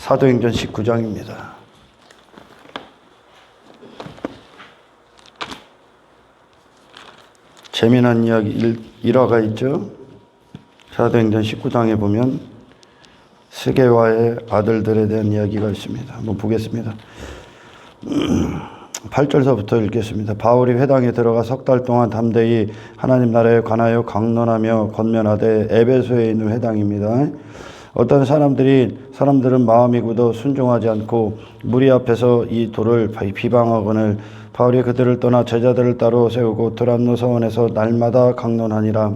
사도행전 19장입니다. 재미난 이야기 일화가 있죠. 사도행전 19장에 보면 스게와의 아들들에 대한 이야기가 있습니다. 한번 보겠습니다. 8절서부터 읽겠습니다. 바울이 회당에 들어가 석 달 동안 담대히 하나님 나라에 관하여 강론하며 권면하되, 에베소에 있는 회당입니다. 어떤 사람들은 마음이 굳어 순종하지 않고 무리 앞에서 이 돌을 비방하거늘 바울이 그들을 떠나 제자들을 따로 세우고 드란노 서원에서 날마다 강론하니라.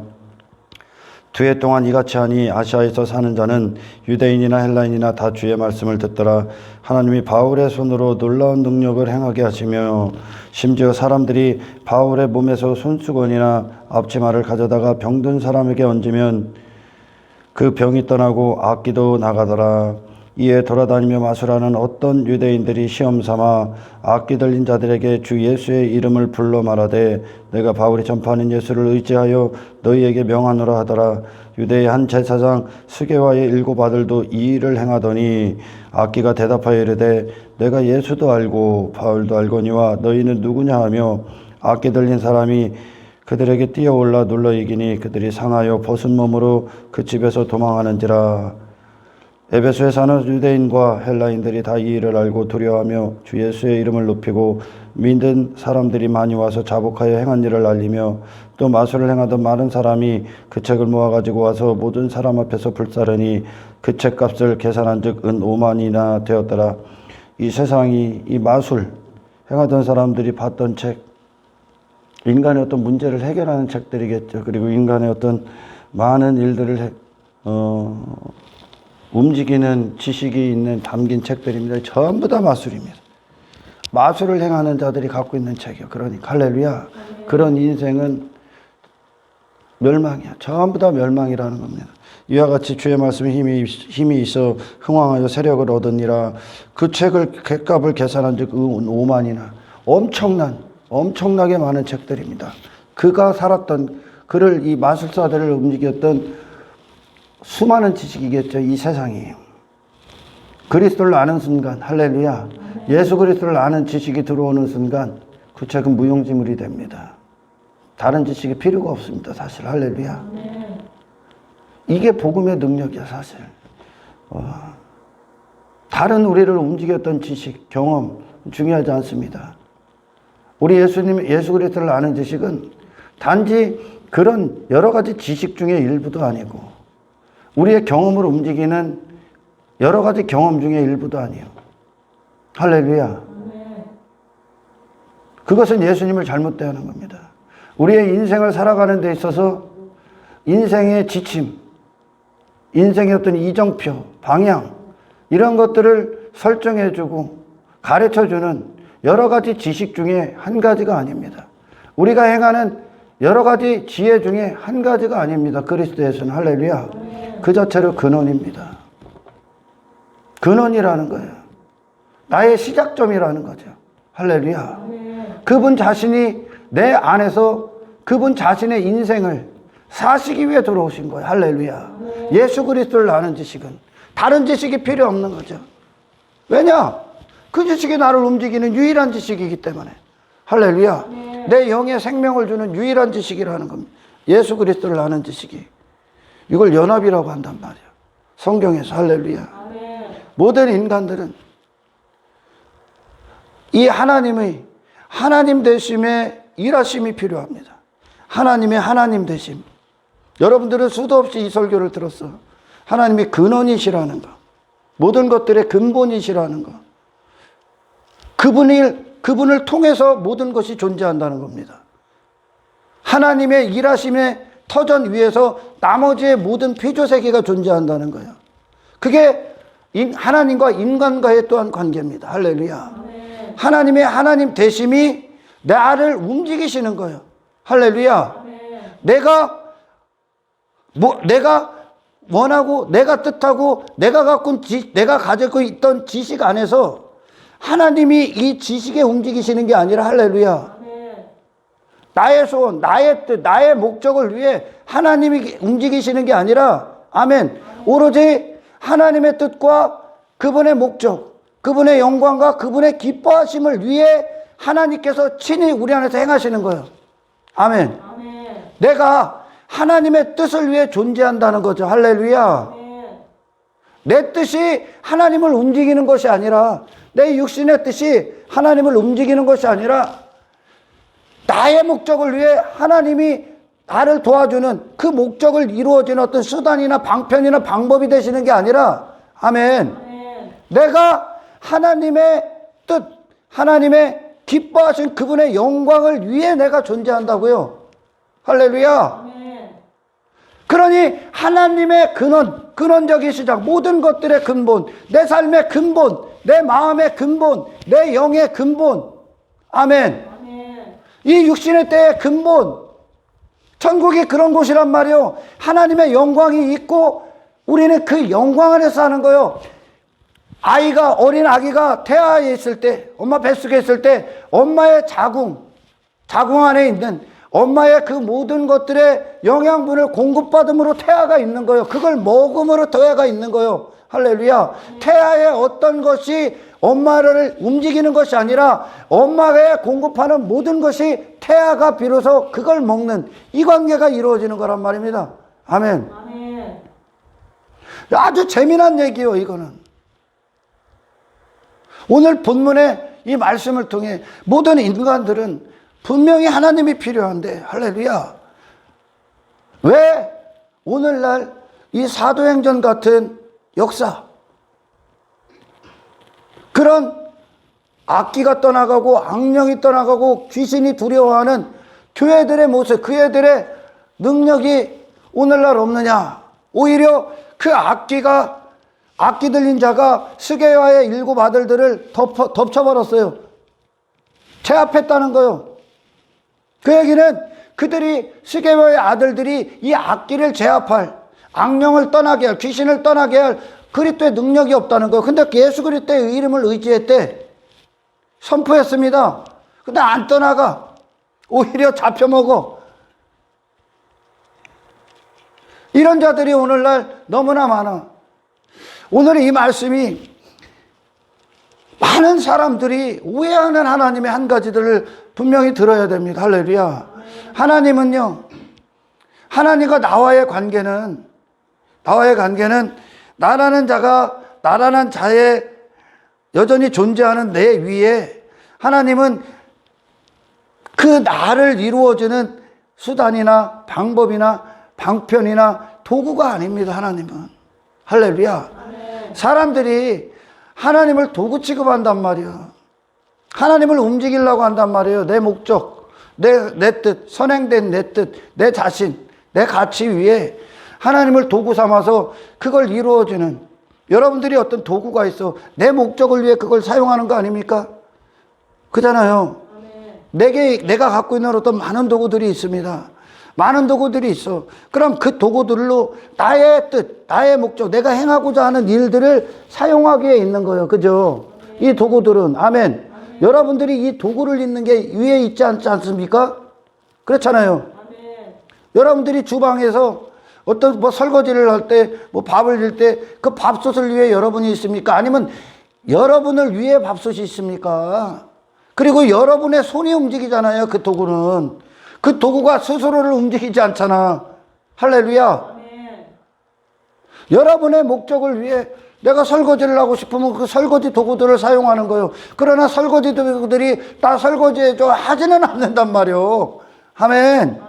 2해 동안 이같이 하니 아시아에서 사는 자는 유대인이나 헬라인이나 다 주의 말씀을 듣더라. 하나님이 바울의 손으로 놀라운 능력을 행하게 하시며 심지어 사람들이 바울의 몸에서 손수건이나 앞치마를 가져다가 병든 사람에게 얹으면 그 병이 떠나고 악기도 나가더라. 이에 돌아다니며 마술하는 어떤 유대인들이 시험삼아 악기 들린 자들에게 주 예수의 이름을 불러 말하되, 내가 바울이 전파하는 예수를 의지하여 너희에게 명하노라 하더라. 유대의 한 제사장 스게와의 7 아들도 이 일을 행하더니 악기가 대답하여 이르되, 내가 예수도 알고 바울도 알거니와 너희는 누구냐 하며 악기 들린 사람이 그들에게 뛰어올라 눌러 이기니 그들이 상하여 벗은 몸으로 그 집에서 도망하는지라. 에베소에 사는 유대인과 헬라인들이 다 이 일을 알고 두려워하며 주 예수의 이름을 높이고 믿는 사람들이 많이 와서 자복하여 행한 일을 알리며, 또 마술을 행하던 많은 사람이 그 책을 모아가지고 와서 모든 사람 앞에서 불사르니 그 책값을 계산한 즉 은 5만이나 되었더라. 이 세상이 이 마술 행하던 사람들이 봤던 책, 인간의 어떤 문제를 해결하는 책들이겠죠. 그리고 인간의 어떤 많은 일들을 움직이는 지식이 있는 담긴 책들입니다. 전부 다 마술입니다. 마술을 행하는 자들이 갖고 있는 책이요. 그러니까 할렐루야. 그런 인생은 멸망이야. 전부 다 멸망이라는 겁니다. 이와 같이 주의 말씀에 힘이 있어 흥왕하여 세력을 얻으니라. 그 책을 객값을 계산한 즉 5만이나 엄청나게 많은 책들입니다. 그가 살았던, 그를 이 마술사들을 움직였던 수많은 지식이겠죠. 이 세상이 그리스도를 아는 순간, 할렐루야, 예수 그리스도를 아는 지식이 들어오는 순간 그 책은 무용지물이 됩니다. 다른 지식이 필요가 없습니다. 사실 할렐루야. 이게 복음의 능력이야. 사실 다른 우리를 움직였던 지식, 경험 중요하지 않습니다. 우리 예수 그리스도를 아는 지식은 단지 그런 여러 가지 지식 중에 일부도 아니고 우리의 경험으로 움직이는 여러 가지 경험 중에 일부도 아니에요. 할렐루야. 그것은 예수님을 잘못 대하는 겁니다. 우리의 인생을 살아가는 데 있어서 인생의 지침, 인생의 어떤 이정표, 방향, 이런 것들을 설정해주고 가르쳐주는 여러 가지 지식 중에 한 가지가 아닙니다. 우리가 행하는 여러 가지 지혜 중에 한 가지가 아닙니다. 그리스도에서는. 할렐루야. 그 자체로 근원입니다. 근원이라는 거예요. 나의 시작점이라는 거죠. 할렐루야. 그분 자신이 내 안에서 그분 자신의 인생을 사시기 위해 들어오신 거예요. 할렐루야. 예수 그리스도를 아는 지식은 다른 지식이 필요 없는 거죠. 왜냐? 그 지식이 나를 움직이는 유일한 지식이기 때문에. 할렐루야. 내 영의 생명을 주는 유일한 지식이라는 겁니다. 예수 그리스도를 아는 지식이. 이걸 연합이라고 한단 말이야. 성경에서. 할렐루야. 모든 인간들은 이 하나님 되심의 일하심이 필요합니다. 하나님의 하나님 되심. 여러분들은 수도 없이 이 설교를 들었어. 하나님의 근원이시라는 거, 모든 것들의 근본이시라는 거, 그분을 통해서 모든 것이 존재한다는 겁니다. 하나님의 일하심의 터전 위에서 나머지의 모든 피조세계가 존재한다는 거예요. 그게 하나님과 인간과의 또한 관계입니다. 할렐루야. 하나님의 하나님 되심이 나를 움직이시는 거예요. 할렐루야. 내가 원하고 내가 뜻하고 내가 가지고 있던 지식 안에서 하나님이 이 지식에 움직이시는 게 아니라, 할렐루야, 나의 소원, 나의 뜻, 나의 목적을 위해 하나님이 움직이시는 게 아니라, 아멘, 오로지 하나님의 뜻과 그분의 목적, 그분의 영광과 그분의 기뻐하심을 위해 하나님께서 친히 우리 안에서 행하시는 거예요. 아멘. 아멘. 내가 하나님의 뜻을 위해 존재한다는 거죠. 할렐루야. 아멘. 내 뜻이 하나님을 움직이는 것이 아니라, 내 육신의 뜻이 하나님을 움직이는 것이 아니라, 나의 목적을 위해 하나님이 나를 도와주는 그 목적을 이루어지는 어떤 수단이나 방편이나 방법이 되시는 게 아니라, 아멘. 아멘. 내가 하나님의 뜻, 하나님의 기뻐하신 그분의 영광을 위해 내가 존재한다고요. 할렐루야. 아멘. 그러니 하나님의 근원적인 시작, 모든 것들의 근본, 내 삶의 근본, 내 마음의 근본, 내 영의 근본, 아멘. 아멘. 이 육신의 때의 근본, 천국이 그런 곳이란 말이요. 하나님의 영광이 있고 우리는 그 영광 안에서 사는 거요. 어린 아기가 태아에 있을 때, 엄마 뱃속에 있을 때 엄마의 자궁 안에 있는 엄마의 그 모든 것들의 영양분을 공급받음으로 태아가 있는 거예요. 그걸 먹음으로 태아가 있는 거예요. 할렐루야. 태아의 어떤 것이 엄마를 움직이는 것이 아니라 엄마가 공급하는 모든 것이 태아가 비로소 그걸 먹는 이 관계가 이루어지는 거란 말입니다. 아멘. 아멘. 아주 재미난 얘기예요, 이거는. 오늘 본문의 이 말씀을 통해 모든 인간들은 분명히 하나님이 필요한데, 할렐루야. 왜 오늘날 이 사도행전 같은 역사, 그런 악기가 떠나가고 악령이 떠나가고 귀신이 두려워하는 교회들의 모습, 그 애들의 능력이 오늘날 없느냐? 오히려 그 악기 들린 자가 스게와의 7 아들들을 덮쳐버렸어요. 제압했다는 거요. 그 얘기는 그들이, 스게와의 아들들이 이 악기를 제압할, 악령을 떠나게 할, 귀신을 떠나게 할 그리스도의 능력이 없다는 거예요. 근데 예수 그리스도의 이름을 의지했대. 선포했습니다. 근데 안 떠나가. 오히려 잡혀먹어. 이런 자들이 오늘날 너무나 많아. 오늘 이 말씀이 많은 사람들이 오해하는 하나님의 한 가지들을 분명히 들어야 됩니다. 할렐루야. 하나님은요, 하나님과 나와의 관계는 나라는 자에 여전히 존재하는 내 위에, 하나님은 그 나를 이루어주는 수단이나 방법이나 방편이나 도구가 아닙니다. 하나님은. 할렐루야. 사람들이 하나님을 도구 취급한단 말이야. 하나님을 움직이려고 한단 말이에요. 내 목적, 내 뜻, 선행된 내 뜻, 내 자신, 내 가치 위에 하나님을 도구 삼아서 그걸 이루어주는, 여러분들이 어떤 도구가 있어. 내 목적을 위해 그걸 사용하는 거 아닙니까? 그잖아요. 내가 갖고 있는 어떤 많은 도구들이 있습니다. 많은 도구들이 있어. 그럼 그 도구들로 나의 뜻, 나의 목적, 내가 행하고자 하는 일들을 사용하기에 있는 거예요. 그죠? 이 도구들은. 아멘. 여러분들이 이 도구를 있는 게 위에 있지 않지 않습니까? 그렇잖아요. 여러분들이 주방에서 어떤 설거지를 할 때, 밥을 질 때 그 밥솥을 위해 여러분이 있습니까? 아니면 여러분을 위해 밥솥이 있습니까? 그리고 여러분의 손이 움직이잖아요. 그 도구는. 그 도구가 스스로를 움직이지 않잖아. 할렐루야. 여러분의 목적을 위해 내가 설거지를 하고 싶으면 그 설거지 도구들을 사용하는 거예요. 그러나 설거지 도구들이 다 설거지해줘 하지는 않는단 말이에요. 아멘.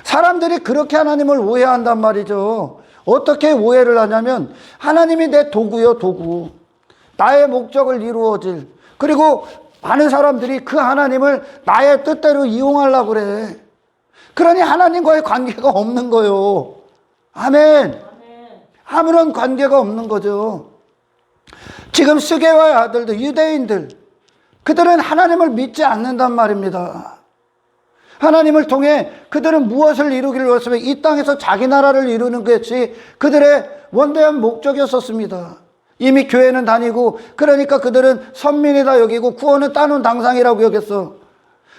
사람들이 그렇게 하나님을 오해한단 말이죠. 어떻게 오해를 하냐면, 하나님이 내 도구요, 도구. 나의 목적을 이루어질. 그리고 많은 사람들이 그 하나님을 나의 뜻대로 이용하려고 그래. 그러니 하나님과의 관계가 없는 거예요. 아멘. 아무런 관계가 없는 거죠. 지금 스게와의 아들들, 유대인들, 그들은 하나님을 믿지 않는단 말입니다. 하나님을 통해 그들은 무엇을 이루기를 원했으면 이 땅에서 자기 나라를 이루는 것이 그들의 원대한 목적이었습니다. 이미 교회는 다니고, 그러니까 그들은 선민이다 여기고 구원은 따놓은 당상이라고 여겼어.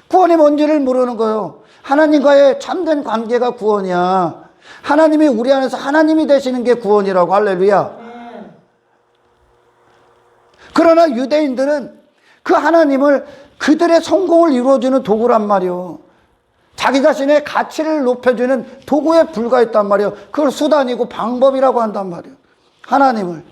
구원이 뭔지를 모르는 거예요. 하나님과의 참된 관계가 구원이야. 하나님이 우리 안에서 하나님이 되시는 게 구원이라고. 할렐루야. 그러나 유대인들은 그 하나님을 그들의 성공을 이루어주는 도구란 말이요. 자기 자신의 가치를 높여주는 도구에 불과했단 말이에요. 그걸 수단이고 방법이라고 한단 말이에요. 하나님을.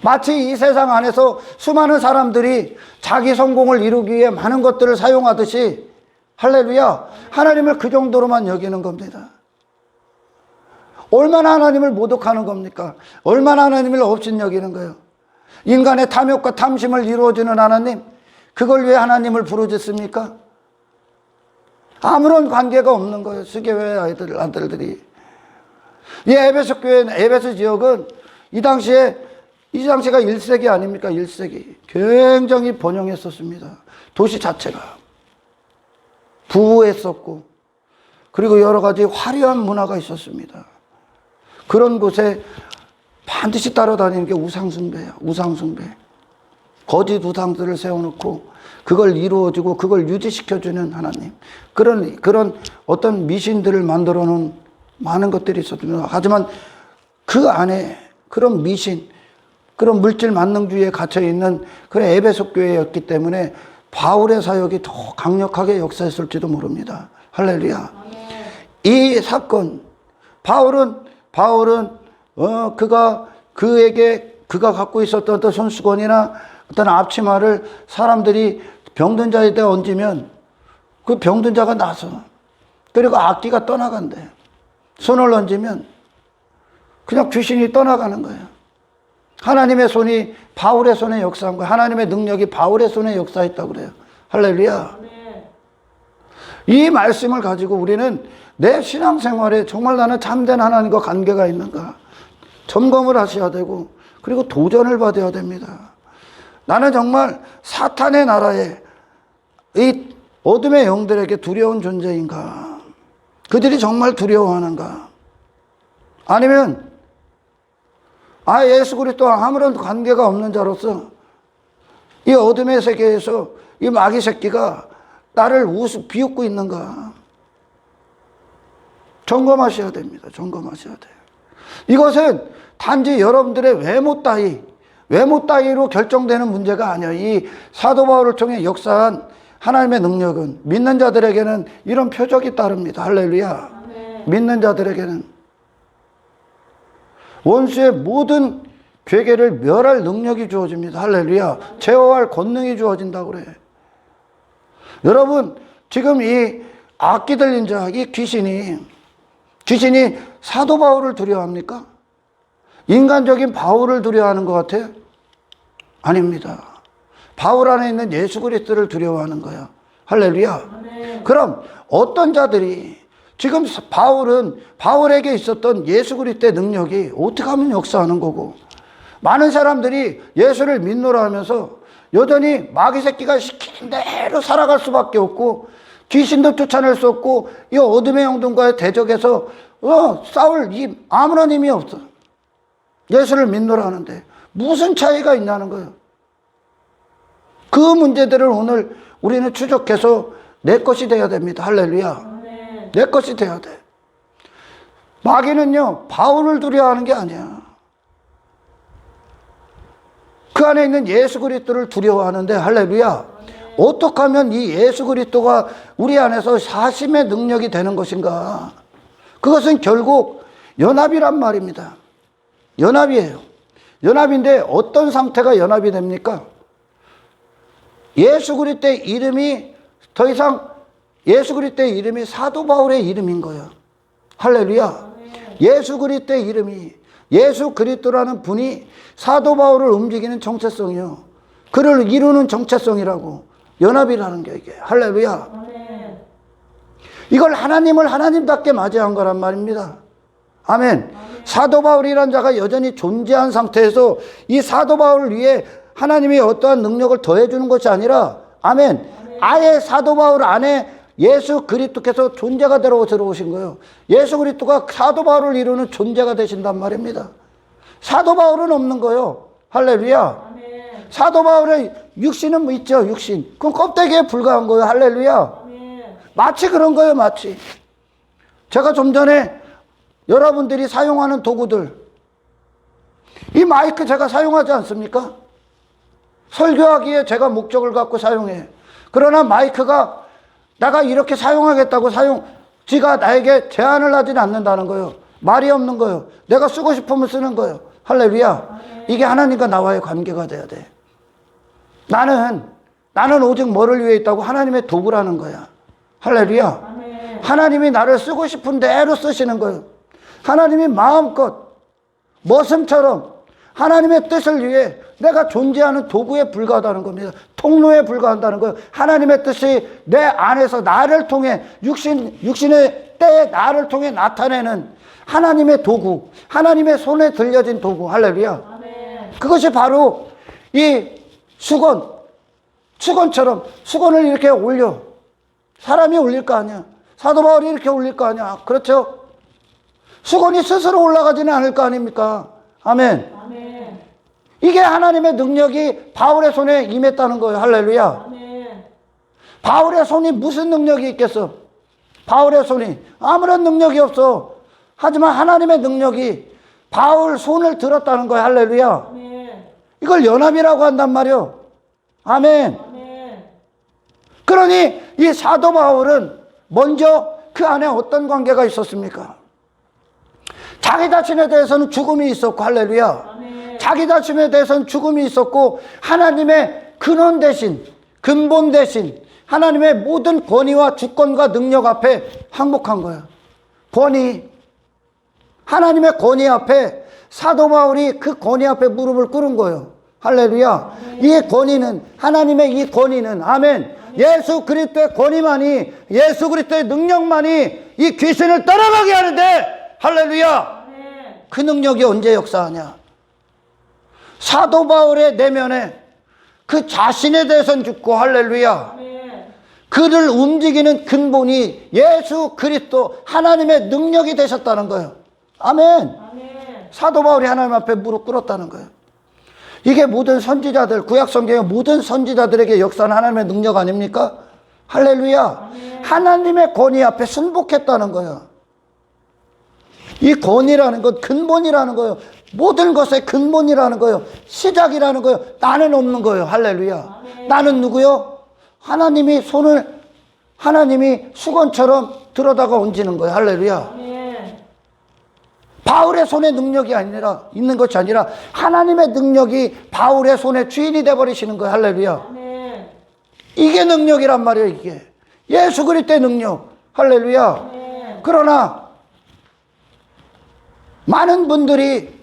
마치 이 세상 안에서 수많은 사람들이 자기 성공을 이루기 위해 많은 것들을 사용하듯이, 할렐루야, 하나님을 그 정도로만 여기는 겁니다. 얼마나 하나님을 모독하는 겁니까? 얼마나 하나님을 업신여기는 거예요. 인간의 탐욕과 탐심을 이루어주는 하나님, 그걸 왜 하나님을 부르짖습니까? 아무런 관계가 없는 거예요. 수교회 아들들이. 이 에베소 교회, 에베소 지역은 이 당시가 1세기 아닙니까? 1세기. 굉장히 번영했었습니다. 도시 자체가. 부유했었고, 그리고 여러 가지 화려한 문화가 있었습니다. 그런 곳에 반드시 따라다니는 게 우상숭배예요. 우상숭배. 거짓 우상들을 세워놓고 그걸 이루어주고 그걸 유지시켜주는 하나님. 그런 어떤 미신들을 만들어 놓은 많은 것들이 있었습니다. 하지만 그 안에 그런 미신, 그런 물질 만능주의에 갇혀있는 그런 에베소 교회였기 때문에 바울의 사역이 더 강력하게 역사했을지도 모릅니다. 할렐루야. 이 사건, 바울은 그가 갖고 있었던 어떤 손수건이나 어떤 앞치마를 사람들이 병든 자에다 얹으면 그 병든 자가 나서, 그리고 악기가 떠나간대. 손을 얹으면 그냥 귀신이 떠나가는 거예요. 하나님의 손이 바울의 손에 역사한 거예요. 하나님의 능력이 바울의 손에 역사했다고 그래요. 할렐루야. 이 말씀을 가지고 우리는 내 신앙생활에 정말 나는 참된 하나님과 관계가 있는가 점검을 하셔야 되고, 그리고 도전을 받아야 됩니다. 나는 정말 사탄의 나라에 이 어둠의 영들에게 두려운 존재인가? 그들이 정말 두려워하는가? 아니면 예수 그리스도와 아무런 관계가 없는 자로서 이 어둠의 세계에서 이 마귀 새끼가 나를 비웃고 있는가? 점검하셔야 됩니다. 점검하셔야 돼요. 이것은 단지 여러분들의 외모 따위로 결정되는 문제가 아니에요. 이 사도 바울을 통해 역사한 하나님의 능력은 믿는 자들에게는 이런 표적이 따릅니다. 할렐루야. 믿는 자들에게는 원수의 모든 괴계를 멸할 능력이 주어집니다. 할렐루야. 제어할 권능이 주어진다고 그래. 여러분, 지금 이 악기 들린 자, 이 귀신이 사도 바울을 두려워합니까? 인간적인 바울을 두려워하는 것 같아요? 아닙니다. 바울 안에 있는 예수 그리스도를 두려워하는 거예요. 할렐루야. 그럼 어떤 자들이 지금 바울에게 있었던 예수 그리스도의 능력이 어떻게 하면 역사하는 거고, 많은 사람들이 예수를 믿노라 하면서 여전히 마귀 새끼가 시키는 대로 살아갈 수밖에 없고, 귀신도 쫓아낼 수 없고, 이 어둠의 영들과의 대적에서 싸울 아무런 힘이 없어. 예수를 믿노라 하는데 무슨 차이가 있냐는 거예요. 그 문제들을 오늘 우리는 추적해서 내 것이 되어야 됩니다. 할렐루야. 내 것이 되어야 돼. 마귀는요, 바울을 두려워하는 게 아니야. 그 안에 있는 예수 그리스도를 두려워하는데, 할렐루야. 어떻게 하면 이 예수 그리스도가 우리 안에서 사심의 능력이 되는 것인가? 그것은 결국 연합이란 말입니다. 연합이에요. 연합인데 어떤 상태가 연합이 됩니까? 예수 그리스도의 이름이 더 이상 예수 그리스도의 이름이 사도 바울의 이름인 거예요. 할렐루야. 예수 그리스도의 이름이, 예수 그리스도라는 분이 사도 바울을 움직이는 정체성이요. 그를 이루는 정체성이라고, 연합이라는 게 이게. 할렐루야. 이걸 하나님을 하나님답게 맞이한 거란 말입니다. 아멘. 사도 바울이라는 자가 여전히 존재한 상태에서 이 사도 바울을 위해 하나님이 어떠한 능력을 더해주는 것이 아니라, 아멘, 아예 사도 바울 안에 예수 그리스도께서 존재가 되러 들어오신 거예요. 예수 그리스도가 사도 바울을 이루는 존재가 되신단 말입니다. 사도 바울은 없는 거예요. 할렐루야. 사도 바울의 육신은 뭐 있죠? 육신. 그건 껍데기에 불과한 거예요. 할렐루야. 마치 그런 거예요. 마치. 제가 좀 전에 여러분들이 사용하는 도구들, 이 마이크 제가 사용하지 않습니까? 설교하기에 제가 목적을 갖고 사용해. 그러나 마이크가 내가 이렇게 사용하겠다고 지가 나에게 제한을 하진 않는다는 거예요. 말이 없는 거예요. 내가 쓰고 싶으면 쓰는 거예요. 할렐루야. 이게 하나님과 나와의 관계가 돼야 돼. 나는 오직 뭐를 위해 있다고? 하나님의 도구라는 거야. 할렐루야. 하나님이 나를 쓰고 싶은 대로 쓰시는 거예요. 하나님이 마음껏 머슴처럼 하나님의 뜻을 위해 내가 존재하는 도구에 불과하다는 겁니다. 통로에 불과한다는 거예요. 하나님의 뜻이 내 안에서 나를 통해 육신의 때에 나를 통해 나타내는 하나님의 도구, 하나님의 손에 들려진 도구. 할렐루야. 아멘. 그것이 바로 이 수건처럼 수건을 이렇게 올려. 사람이 올릴 거 아니야. 사도 바울이 이렇게 올릴 거 아니야. 그렇죠? 수건이 스스로 올라가지는 않을 거 아닙니까? 아멘. 아멘. 이게 하나님의 능력이 바울의 손에 임했다는 거예요. 할렐루야. 아멘. 바울의 손이 무슨 능력이 있겠어? 바울의 손이 아무런 능력이 없어. 하지만 하나님의 능력이 바울 손을 들었다는 거예요. 할렐루야. 아멘. 이걸 연합이라고 한단 말이요. 아멘. 아멘. 그러니 이 사도 바울은 먼저 그 안에 어떤 관계가 있었습니까? 자기 자신에 대해서는 죽음이 있었고, 할렐루야. 아멘. 자기 자신에 대해서는 죽음이 있었고, 하나님의 근원 대신, 근본 대신 하나님의 모든 권위와 주권과 능력 앞에 항복한 거예요. 하나님의 권위 앞에 사도 바울이 그 권위 앞에 무릎을 꿇은 거예요. 할렐루야. 아멘. 이 권위는, 하나님의 이 권위는, 아멘. 예수 그리스도의 권위만이, 예수 그리스도의 능력만이 이 귀신을 떠나가게 하는데, 할렐루야. 아멘. 그 능력이 언제 역사하냐? 사도 바울의 내면에 그 자신에 대해서는 죽고, 할렐루야. 아멘. 그를 움직이는 근본이 예수 그리스도 하나님의 능력이 되셨다는 거예요. 아멘. 아멘. 사도 바울이 하나님 앞에 무릎 꿇었다는 거예요. 이게 모든 선지자들, 구약 성경의 모든 선지자들에게 역사하는 하나님의 능력 아닙니까? 할렐루야. 아멘. 하나님의 권위 앞에 순복했다는 거예요. 이 권위라는 것, 근본이라는 거예요. 모든 것의 근본이라는 거예요. 시작이라는 거예요. 나는 없는 거예요. 할렐루야. 아멘. 나는 누구요? 하나님이 수건처럼 들어다가 얹는 거예요. 할렐루야. 아멘. 바울의 손에 능력이 있는 것이 아니라 하나님의 능력이 바울의 손에 주인이 되어버리시는 거예요. 할렐루야. 아멘. 이게 능력이란 말이에요. 이게 예수 그리스도의 능력. 할렐루야. 아멘. 그러나 많은 분들이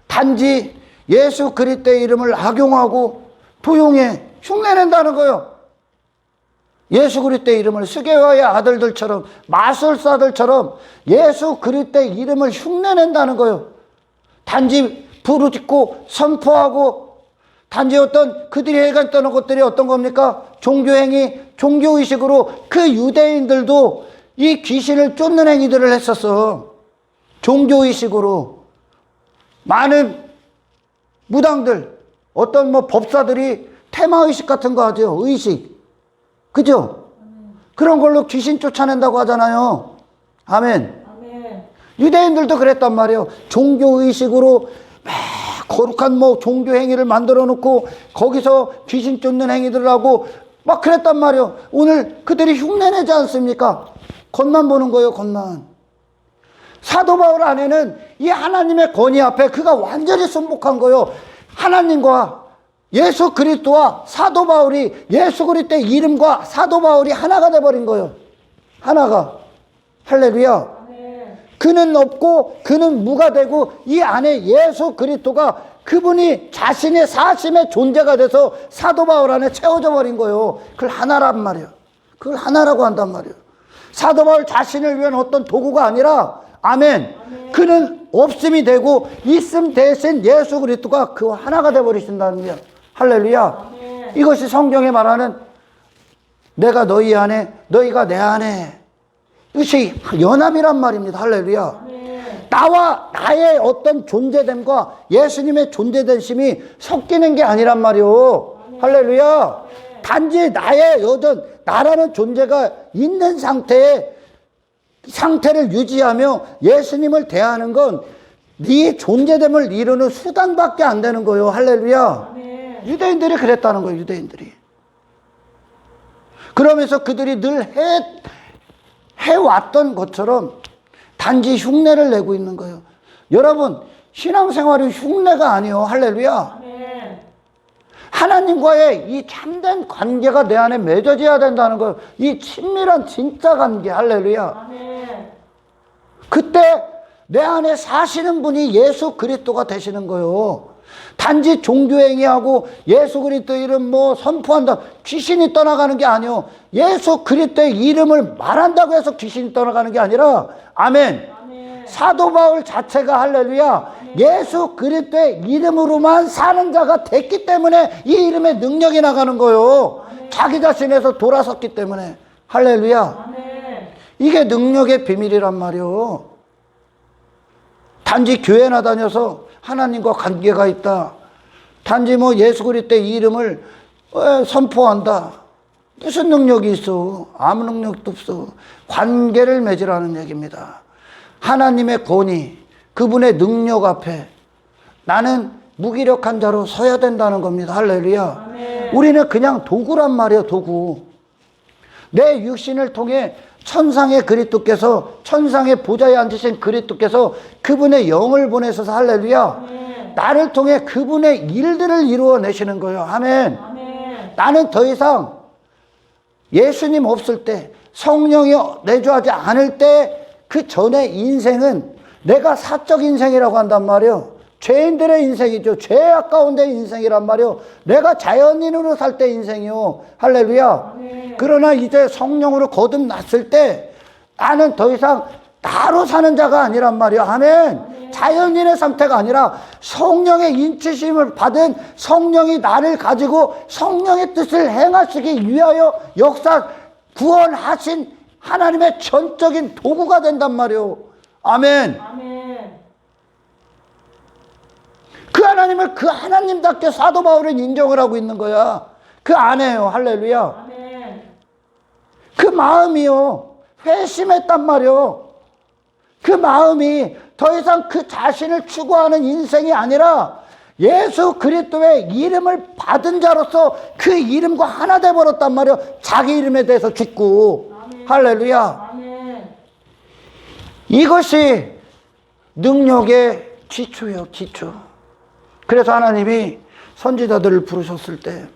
단지 예수 그리스도의 이름을 악용하고 도용해 흉내낸다는 거예요. 예수 그리스도의 이름을, 스게와의 아들들처럼, 마술사들처럼 예수 그리스도의 이름을 흉내낸다는 거예요. 단지 부르짖고 선포하고, 단지 어떤 그들이 해갔던 것들이 어떤 겁니까? 종교행위, 종교의식으로 그 유대인들도 이 귀신을 쫓는 행위들을 했었어. 종교의식으로. 많은 무당들, 어떤 법사들이 테마의식 같은 거 하죠. 의식. 그죠? 그런 걸로 귀신 쫓아낸다고 하잖아요. 아멘. 아멘. 유대인들도 그랬단 말이에요. 종교의식으로 거룩한 종교 행위를 만들어 놓고 거기서 귀신 쫓는 행위들을 하고 막 그랬단 말이에요. 오늘 그들이 흉내내지 않습니까? 겉만 보는 거예요. 겉만. 사도 바울 안에는 이 하나님의 권위 앞에 그가 완전히 순복한 거예요. 하나님과 예수 그리스도와 사도 바울이, 예수 그리스도의 이름과 사도 바울이 하나가 돼버린 거예요. 하나가. 할렐루야. 아멘. 그는 없고 그는 무가 되고 이 안에 예수 그리스도가 그분이 자신의 사심의 존재가 돼서 사도 바울 안에 채워져 버린 거예요. 그걸 하나란 말이에요. 그걸 하나라고 한단 말이에요. 사도 바울 자신을 위한 어떤 도구가 아니라, 아멘. 아멘. 그는 없음이 되고 있음 대신 예수 그리스도가 그 하나가 돼버리신다는 거예요. 할렐루야. 아멘. 이것이 성경에 말하는 내가 너희 안에, 너희가 내 안에. 이것이 연합이란 말입니다. 할렐루야. 아멘. 나와 나의 어떤 존재됨과 예수님의 존재됨이 섞이는 게 아니란 말이요. 아멘. 할렐루야. 아멘. 단지 나의 나라는 존재가 있는 상태를 유지하며 예수님을 대하는 건 네 존재됨을 이루는 수단밖에 안 되는 거예요. 할렐루야. 아멘. 유대인들이 그랬다는 거예요. 유대인들이. 그러면서 그들이 늘 해왔던 것처럼 단지 흉내를 내고 있는 거예요. 여러분, 신앙생활이 흉내가 아니에요. 할렐루야. 하나님과의 이 참된 관계가 내 안에 맺어져야 된다는 거예요. 이 친밀한 진짜 관계. 할렐루야. 그때 내 안에 사시는 분이 예수 그리스도가 되시는 거예요. 단지 종교행위하고 예수 그리스도 이름 선포한다. 귀신이 떠나가는 게 아니요. 예수 그리스도의 이름을 말한다고 해서 귀신이 떠나가는 게 아니라, 아멘. 사도 바울 자체가 할렐루야, 예수 그리스도의 이름으로만 사는 자가 됐기 때문에 이 이름의 능력이 나가는 거예요. 자기 자신에서 돌아섰기 때문에. 할렐루야. 이게 능력의 비밀이란 말이요. 단지 교회나 다녀서 하나님과 관계가 있다, 단지 예수 그리스도의 이름을 선포한다, 무슨 능력이 있어? 아무 능력도 없어. 관계를 맺으라는 얘기입니다. 하나님의 권위, 그분의 능력 앞에 나는 무기력한 자로 서야 된다는 겁니다. 할렐루야. 우리는 그냥 도구란 말이에요. 도구. 내 육신을 통해 천상의 그리스도께서, 천상의 보좌에 앉으신 그리스도께서 그분의 영을 보내셔서, 할렐루야, 나를 통해 그분의 일들을 이루어내시는 거예요. 아멘. 나는 더 이상 예수님 없을 때, 성령이 내주하지 않을 때 그 전의 인생은 내가 사적 인생이라고 한단 말이에요. 죄인들의 인생이죠. 죄악 가운데 인생이란 말이에요. 내가 자연인으로 살 때 인생이요. 할렐루야. 그러나 이제 성령으로 거듭났을 때 나는 더 이상 나로 사는 자가 아니란 말이에요. 아멘. 자연인의 상태가 아니라 성령의 인치심을 받은 성령이 나를 가지고 성령의 뜻을 행하시기 위하여 구원하신 하나님의 전적인 도구가 된단 말이에요. 아멘. 그 하나님을 그 하나님답게 사도 바울은 인정을 하고 있는 거야. 그 안에요. 할렐루야. 그 마음이요, 회심했단 말이요. 그 마음이 더 이상 그 자신을 추구하는 인생이 아니라 예수 그리스도의 이름을 받은 자로서 그 이름과 하나 돼버렸단 말이에요. 자기 이름에 대해서 죽고. 할렐루야. 이것이 능력의 기초예요. 기초. 그래서 하나님이 선지자들을 부르셨을 때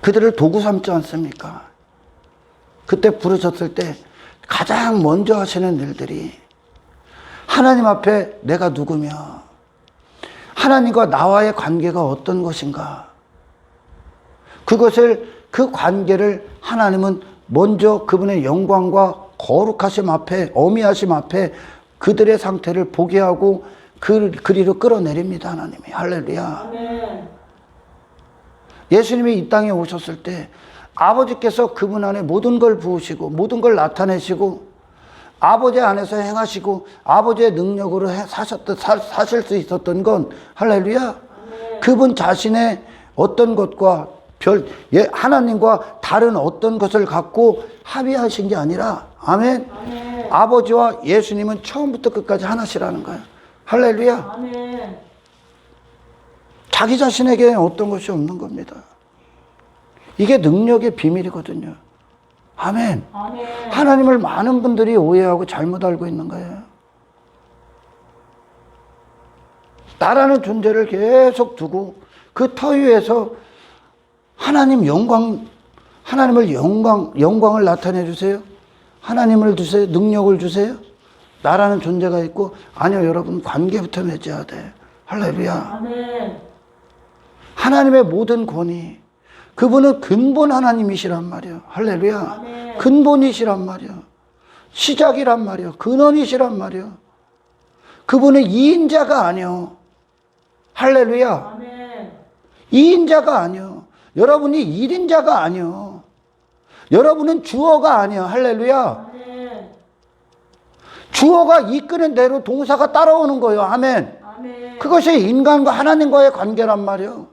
그들을 도구 삼지 않습니까? 그때 부르셨을 때 가장 먼저 하시는 일들이 하나님 앞에 내가 누구며 하나님과 나와의 관계가 어떤 것인가, 그 관계를 하나님은 먼저 그분의 영광과 거룩하심 앞에, 어미하심 앞에 그들의 상태를 보게 하고 그리로 끌어내립니다. 하나님이. 할렐루야. 예수님이 이 땅에 오셨을 때 아버지께서 그분 안에 모든 걸 부으시고 모든 걸 나타내시고 아버지 안에서 행하시고 아버지의 능력으로 사실 수 있었던 건, 할렐루야, 그분 자신의 어떤 것과 하나님과 다른 어떤 것을 갖고 합의하신 게 아니라, 아멘, 아버지와 예수님은 처음부터 끝까지 하나시라는 거예요. 할렐루야. 자기 자신에게 어떤 것이 없는 겁니다. 이게 능력의 비밀이거든요. 아멘. 하나님을 많은 분들이 오해하고 잘못 알고 있는 거예요. 나라는 존재를 계속 두고 그 터 위에서 하나님을 영광을 나타내 주세요. 하나님을 주세요. 능력을 주세요. 나라는 존재가 있고, 아니요, 여러분, 관계부터 맺어야 돼. 할렐루야. 아멘. 하나님의 모든 권위, 그분은 근본 하나님이시란 말이에요. 할렐루야. 아멘. 근본이시란 말이에요. 시작이란 말이에요. 근원이시란 말이에요. 그분은 2인자가 아니요. 할렐루야. 아멘. 2인자가 아니요. 여러분이 1인자가 아니요. 여러분은 주어가 아니요. 할렐루야. 아멘. 주어가 이끄는 대로 동사가 따라오는 거예요. 아멘. 아멘. 그것이 인간과 하나님과의 관계란 말이에요.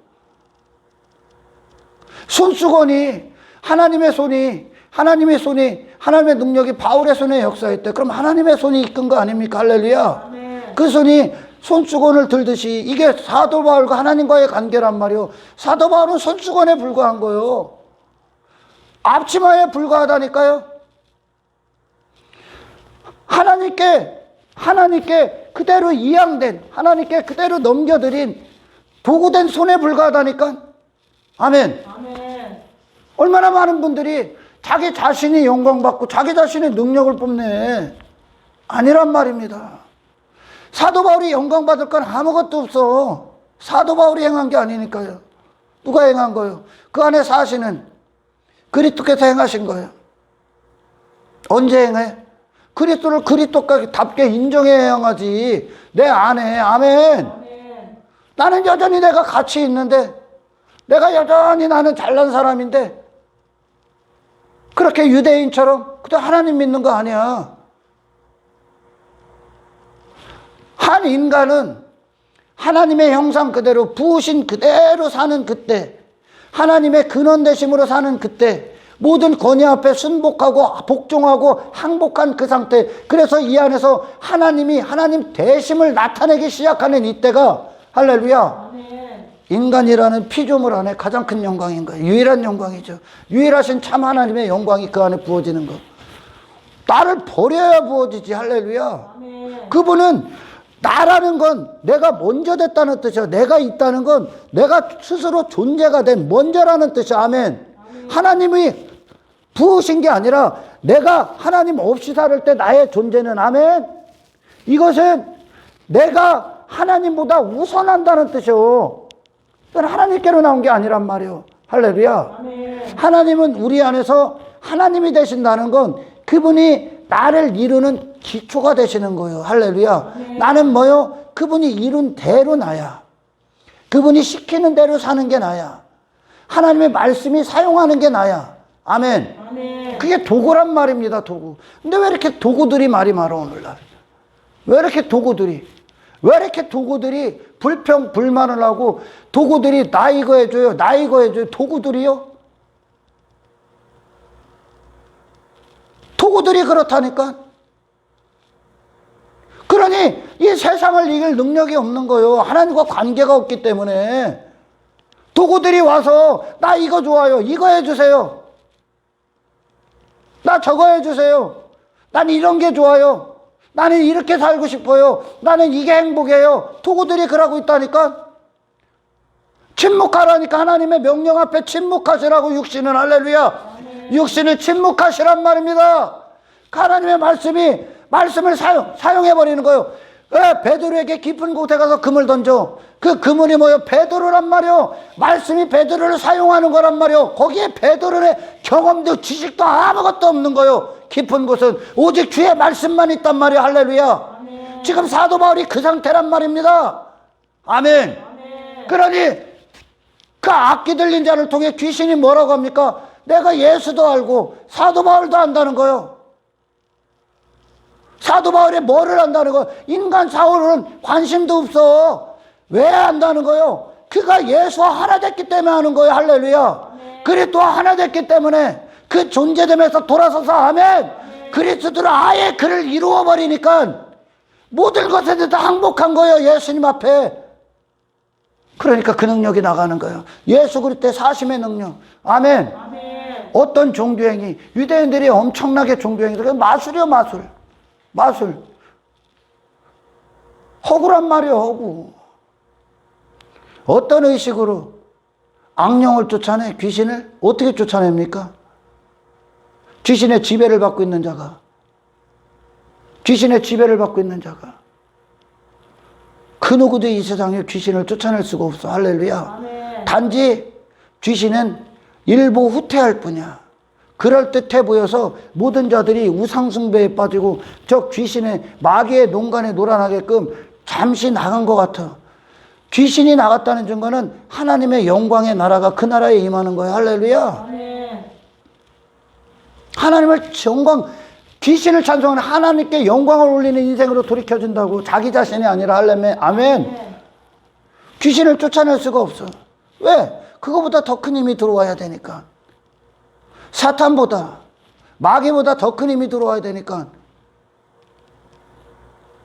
손수건이 하나님의 능력이 바울의 손에 역사했대. 그럼 하나님의 손이 이끈 거 아닙니까? 할렐루야. 아멘. 그 손이 손수건을 들듯이 이게 사도 바울과 하나님과의 관계란 말이요. 사도 바울은 손수건에 불과한 거요. 앞치마에 불과하다니까요. 하나님께 그대로 이양된, 하나님께 그대로 넘겨드린 도구된 손에 불과하다니까. 아멘. 아멘. 얼마나 많은 분들이 자기 자신이 영광받고 자기 자신의 능력을 뽐내. 아니란 말입니다. 사도 바울이 영광받을 건 아무것도 없어. 사도 바울이 행한 게 아니니까요. 누가 행한 거예요? 그 안에 사시는 그리스도께서 행하신 거예요. 언제 행해? 그리스도를 그리스도답게 인정해야 행하지. 내 안에. 아멘. 아멘. 나는 여전히 내가 가치 있는데, 내가 여전히 나는 잘난 사람인데, 그렇게 유대인처럼 그때 하나님 믿는 거 아니야. 한 인간은 하나님의 형상 그대로 부으신 그대로 사는 그때, 하나님의 근원되심으로 사는 그때, 모든 권위 앞에 순복하고 복종하고 항복한 그 상태, 그래서 이 안에서 하나님 대심을 나타내기 시작하는 이때가 할렐루야. 아멘. 인간이라는 피조물 안에 가장 큰 영광인 거예요. 유일한 영광이죠. 유일하신 참 하나님의 영광이 그 안에 부어지는 것. 나를 버려야 부어지지. 할렐루야. 아멘. 그분은 나라는 건 내가 먼저 됐다는 뜻이야. 내가 있다는 건 내가 스스로 존재가 된 먼저라는 뜻이야. 아멘. 하나님이 부으신 게 아니라 내가 하나님 없이 살 때 나의 존재는, 아멘. 이것은 내가 하나님보다 우선한다는 뜻이요. 그건 하나님께로 나온 게 아니란 말이요. 할렐루야. 아멘. 하나님은 우리 안에서 하나님이 되신다는 건 그분이 나를 이루는 기초가 되시는 거예요. 할렐루야. 아멘. 나는 뭐요? 그분이 이룬 대로 나야. 그분이 시키는 대로 사는 게 나야. 하나님의 말씀이 사용하는 게 나야. 아멘. 아멘. 그게 도구란 말입니다. 도구. 근데 왜 이렇게 도구들이 말이 많아 오늘날? 왜 이렇게 도구들이 불평불만을 하고, 도구들이 나 이거 해줘요, 나 이거 해줘요. 도구들이요? 도구들이 그렇다니까. 그러니 이 세상을 이길 능력이 없는 거예요. 하나님과 관계가 없기 때문에. 도구들이 와서 나 이거 좋아요, 이거 해주세요, 나 저거 해주세요, 난 이런 게 좋아요, 나는 이렇게 살고 싶어요, 나는 이게 행복해요. 도구들이 그러고 있다니까. 침묵하라니까. 하나님의 명령 앞에 침묵하시라고. 육신은. 할렐루야. 육신은 침묵하시란 말입니다. 하나님의 말씀을 사용해버리는 거예요. 베드로에게 깊은 곳에 가서 금을 던져. 그 그물이 뭐예요? 베드로란 말이요. 말씀이 베드로를 사용하는 거란 말이요. 거기에 베드로의 경험도 지식도 아무것도 없는 거예요. 깊은 곳은 오직 주의 말씀만 있단 말이에요. 할렐루야. 아멘. 지금 사도 바울이 그 상태란 말입니다. 아멘. 아멘. 그러니 그 악기 들린 자를 통해 귀신이 뭐라고 합니까? 내가 예수도 알고 사도 바울도 안다는 거예요. 사도 바울이 뭐를 안다는 거예요? 인간 사울은 관심도 없어. 왜 안다는 거예요? 그가 예수와 하나 됐기 때문에 하는 거예요. 할렐루야. 그리스도와 하나 됐기 때문에 그 존재됨에서 돌아서서, 아멘. 그리스도를 아예 그를 이루어 버리니까 모든 것에 대해서 항복한 거예요. 예수님 앞에. 그러니까 그 능력이 나가는 거예요. 예수 그리스도의 사심의 능력. 아멘. 아멘. 어떤 종교행위, 유대인들이 엄청나게 종교행위, 마술이요, 마술. 허구란 말이에요, 허구. 어떤 의식으로 악령을 쫓아내? 귀신을 어떻게 쫓아냅니까? 귀신의 지배를 받고 있는 자가. 그 누구도 이 세상에 귀신을 쫓아낼 수가 없어. 할렐루야. 아멘. 단지 귀신은 일부 후퇴할 뿐이야. 그럴듯해 보여서 모든 자들이 우상숭배에 빠지고 저 귀신의 마귀의 농간에 놀아나게끔 잠시 나간 것 같아. 귀신이 나갔다는 증거는 하나님의 영광의 나라가 그 나라에 임하는 거예요. 할렐루야. 아멘. 하나님을 귀신을 찬송하는 하나님께 영광을 올리는 인생으로 돌이켜준다고. 자기 자신이 아니라. 할렐루야. 아멘. 귀신을 쫓아낼 수가 없어. 왜? 그거보다 더 큰 힘이 들어와야 되니까. 사탄보다, 마귀보다 더 큰 힘이 들어와야 되니까.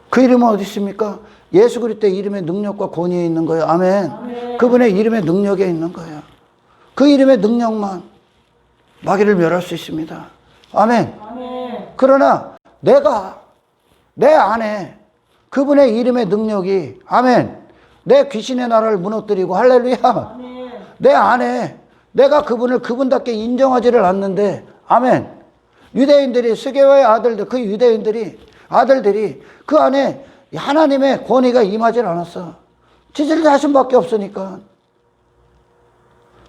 그 이름은 어디 있습니까? 예수 그리스도의 이름의 능력과 권위에 있는 거예요. 아멘. 아멘. 그분의 이름의 능력에 있는 거예요. 그 이름의 능력만 마귀를 멸할 수 있습니다. 아멘. 아멘. 그러나 내가 내 안에 그분의 이름의 능력이, 아멘, 내 귀신의 나라를 무너뜨리고, 할렐루야, 아멘. 내 안에 내가 그분을 그분답게 인정하지를 않는데, 아멘, 유대인들이, 스게와의 아들들, 그 유대인들이, 아들들이 그 안에 하나님의 권위가 임하지 않았어. 지들 자신밖에 없으니까.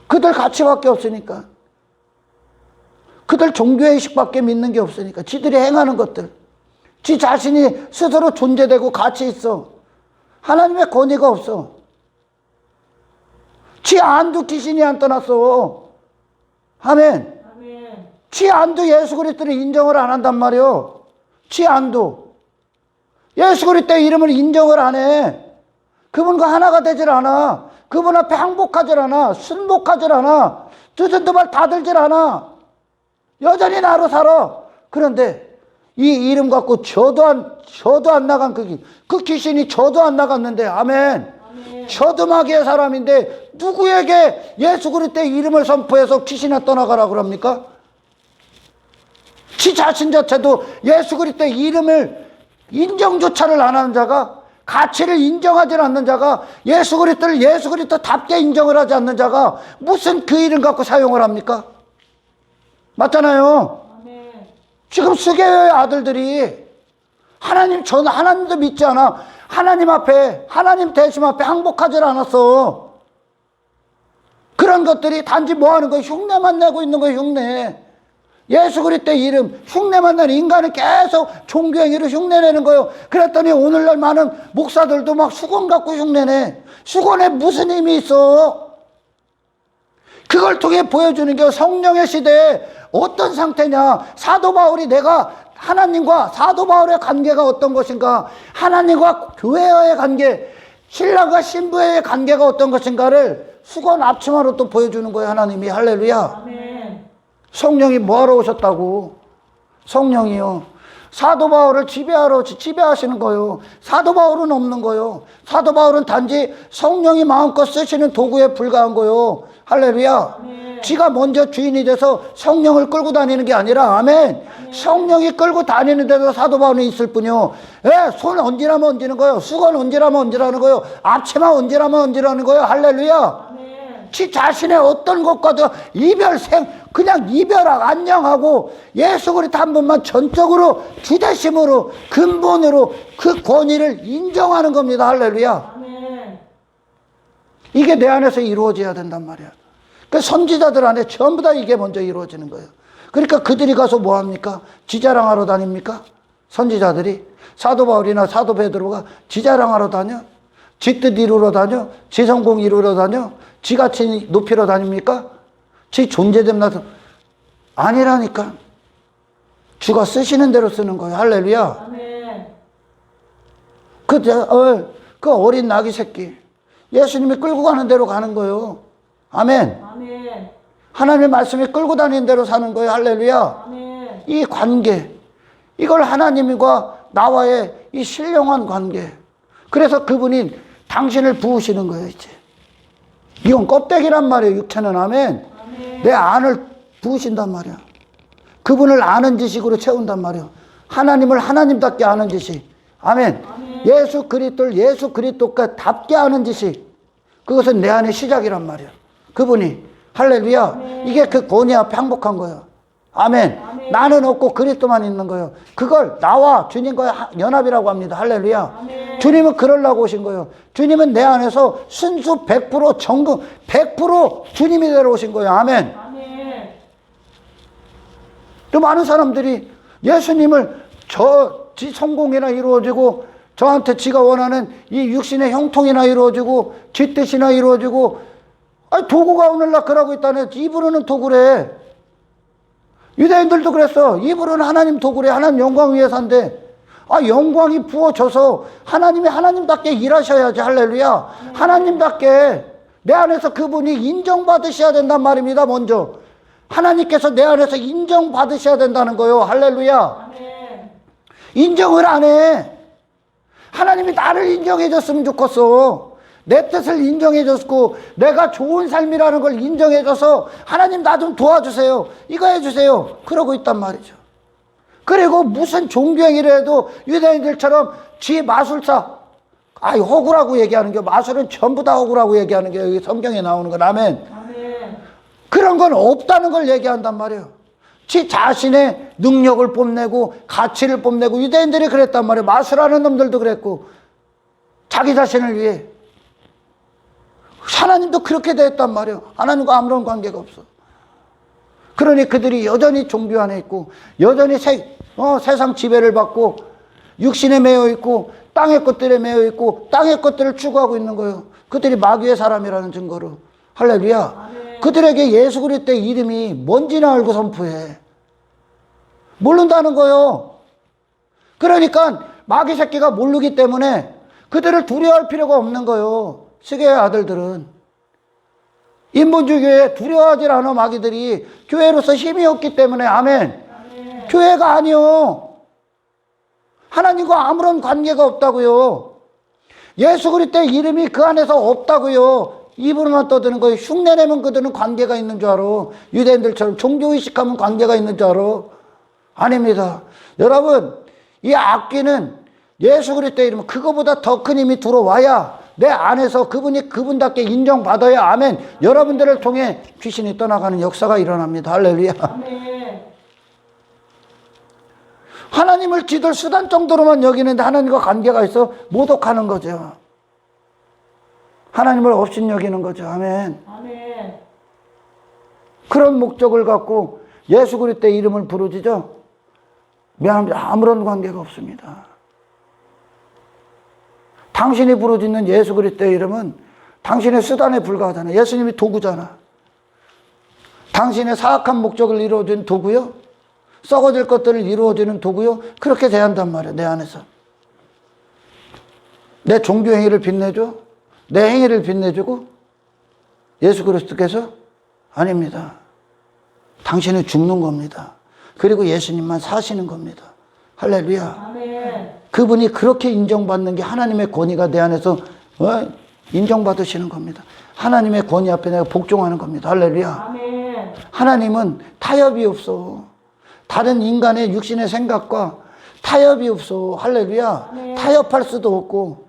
그들 가치밖에 없으니까. 그들 종교의식밖에 믿는 게 없으니까. 지들이 행하는 것들, 지 자신이 스스로 존재되고 가치 있어. 하나님의 권위가 없어. 지 안도 귀신이 안 떠났어. 아멘. 아멘. 지 안도 예수 그리스도를 인정을 안 한단 말이요. 지 안도 예수 그리스도의 이름을 인정을 안 해. 그분과 하나가 되질 않아. 그분 앞에 항복하질 않아. 순복하질 않아. 뜻은 두발 다 들질 않아. 여전히 나로 살아. 그런데 이 이름 갖고 저도 안 나간 그 귀신이 저도 안 나갔는데, 아멘. 아멘. 저도 마귀의 사람인데 누구에게 예수 그리스도의 이름을 선포해서 귀신이 떠나가라 그럽니까? 지 자신 자체도 예수 그리스도의 이름을 인정조차를 안 하는 자가, 가치를 인정하지 않는 자가, 예수 그리스도를 예수 그리스도답게 인정을 하지 않는 자가 무슨 그 이름 갖고 사용을 합니까? 맞잖아요. 아멘. 지금 스게의 아들들이 저는 하나님도 믿지 않아. 하나님 앞에, 하나님 대심 앞에 항복하지 않았어. 그런 것들이 단지 뭐 하는 거예요? 흉내만 내고 있는 거예요, 흉내. 예수 그리스도의 이름, 흉내만 내는 인간은 계속 종교행위로 흉내내는 거예요. 그랬더니 오늘날 많은 목사들도 막 수건 갖고 흉내내. 수건에 무슨 힘이 있어? 그걸 통해 보여주는 게 성령의 시대에 어떤 상태냐. 사도 바울이 내가 하나님과 사도 바울의 관계가 어떤 것인가, 하나님과 교회와의 관계, 신랑과 신부의 관계가 어떤 것인가를 수건 앞치마로 또 보여주는 거예요, 하나님이. 할렐루야. 아멘. 성령이 뭐하러 오셨다고? 성령이요. 사도 바울을 지배하시는 거요. 사도 바울은 없는 거요. 사도 바울은 단지 성령이 마음껏 쓰시는 도구에 불과한 거요. 할렐루야. 아멘. 지가 먼저 주인이 돼서 성령을 끌고 다니는 게 아니라, 아멘. 성령이 끌고 다니는 데도 사도 바울이 있을 뿐이요. 손 얹으라면 얹는 거요. 수건 얹으라면 얹으라는 거요. 앞치마 얹으라면 얹으라는 거요. 할렐루야. 아멘. 지 자신의 어떤 것과도 그냥 이별하고 안녕하고 예수 그리스도 한 분만 전적으로 주대심으로 근본으로 그 권위를 인정하는 겁니다. 할렐루야. 아멘. 이게 내 안에서 이루어져야 된단 말이야. 그 선지자들 안에 전부 다 이게 먼저 이루어지는 거예요. 그러니까 그들이 가서 뭐 합니까? 지자랑하러 다닙니까? 선지자들이. 사도 바울이나 사도 베드로가 지자랑하러 다녀? 지 뜻 이루러 다녀? 지 성공 이루러 다녀? 지 가치 높이러 다닙니까? 지 존재됨 나서 아니라니까. 주가 쓰시는 대로 쓰는 거예요. 할렐루야. 아멘. 그 어린 나귀 새끼 예수님이 끌고 가는 대로 가는 거예요. 아멘. 아멘. 하나님의 말씀이 끌고 다니는 대로 사는 거예요. 할렐루야. 아멘. 이 관계, 이걸 하나님과 나와의 이 신령한 관계. 그래서 그분이 당신을 부으시는 거예요. 이제 이건 껍데기란 말이에요. 육체는. 아멘. 아멘. 내 안을 부으신단 말이야. 그분을 아는 지식으로 채운단 말이야. 하나님을 하나님답게 아는 지식. 아멘. 아멘. 예수 그리스도를 예수 그리스도가 답게 아는 지식. 그것은 내 안의 시작이란 말이야. 그분이. 할렐루야. 아멘. 이게 그 권위 앞에 항복한 거예요. 아멘. 아멘. 나는 없고 그리스도만 있는 거예요. 그걸 나와 주님과의 연합이라고 합니다. 할렐루야. 아멘. 주님은 그러려고 오신 거예요. 주님은 내 안에서 순수 100% 정금 100% 주님이 되러 오신 거예요. 아멘. 아멘. 또 많은 사람들이 예수님을 지 성공이나 이루어지고 저한테 지가 원하는 이 육신의 형통이나 이루어지고 지 뜻이나 이루어지고 도구가 오늘날 그러고 있다네. 입으로는 도구래. 유대인들도 그랬어. 입으로는 하나님 도구래. 하나님 영광 위에 산대. 영광이 부어져서 하나님이 하나님답게 일하셔야지. 할렐루야. 하나님답게 내 안에서 그분이 인정받으셔야 된단 말입니다. 먼저 하나님께서 내 안에서 인정받으셔야 된다는 거예요. 할렐루야. 아멘. 인정을 안 해. 하나님이 나를 인정해 줬으면 좋겠어. 내 뜻을 인정해 줬고 내가 좋은 삶이라는 걸 인정해 줘서 하나님 나 좀 도와주세요. 이거 해주세요. 그러고 있단 말이죠. 그리고 무슨 종교행위를 해도 유대인들처럼 지 마술사, 허구라고 얘기하는 게, 마술은 전부 다 허구라고 얘기하는 게 여기 성경에 나오는 건. 아멘. 그런 건 없다는 걸 얘기한단 말이에요. 지 자신의 능력을 뽐내고 가치를 뽐내고, 유대인들이 그랬단 말이에요. 마술하는 놈들도 그랬고, 자기 자신을 위해. 하나님도 그렇게 됐단 말이에요. 하나님과 아무런 관계가 없어. 그러니 그들이 여전히 종교 안에 있고, 여전히 세상 지배를 받고, 육신에 매여 있고, 땅의 것들에 매여 있고, 땅의 것들을 추구하고 있는 거예요. 그들이 마귀의 사람이라는 증거로. 할렐루야. 그들에게 예수 그리스도의 이름이 뭔지나 알고 선포해. 모른다는 거예요. 그러니까 마귀 새끼가 모르기 때문에 그들을 두려워할 필요가 없는 거예요. 시계의 아들들은. 인본주의 교회에 두려워하지 않아. 마귀들이 교회로서 힘이 없기 때문에. 아멘. 교회가 아니요. 하나님과 아무런 관계가 없다고요. 예수 그리스도의 이름이 그 안에서 없다고요. 입으로만 떠드는 거예요. 흉내내면 그들은 관계가 있는 줄 알아. 유대인들처럼 종교의식하면 관계가 있는 줄 알아. 아닙니다. 여러분, 이 악귀는 예수 그리스도의 이름, 그거보다 더 큰 힘이 들어와야 내 안에서 그분이 그분답게 인정받아야, 아멘, 여러분들을 통해 귀신이 떠나가는 역사가 일어납니다. 할렐루야. 아멘. 하나님을 지들 수단 정도로만 여기는데 하나님과 관계가 있어 모독하는 거죠. 하나님을 없인 여기는 거죠. 아멘. 아멘. 그런 목적을 갖고 예수 그리스도의 이름을 부르짖어 미안합니다. 아무런 관계가 없습니다. 당신이 부르짖는 예수 그리스도의 이름은 당신의 수단에 불과하잖아요. 예수님이 도구잖아. 당신의 사악한 목적을 이루어주는 도구요. 썩어질 것들을 이루어주는 도구요. 그렇게 대한단 말이야. 내 안에서. 내 종교 행위를 빛내줘. 내 행위를 빛내주고 예수 그리스도께서 아닙니다. 당신은 죽는 겁니다. 그리고 예수님만 사시는 겁니다. 할렐루야. 아멘. 그분이 그렇게 인정받는 게 하나님의 권위가 내 안에서 인정받으시는 겁니다. 하나님의 권위 앞에 내가 복종하는 겁니다. 할렐루야. 아멘. 하나님은 타협이 없어. 다른 인간의 육신의 생각과 타협이 없어. 할렐루야. 아멘. 타협할 수도 없고.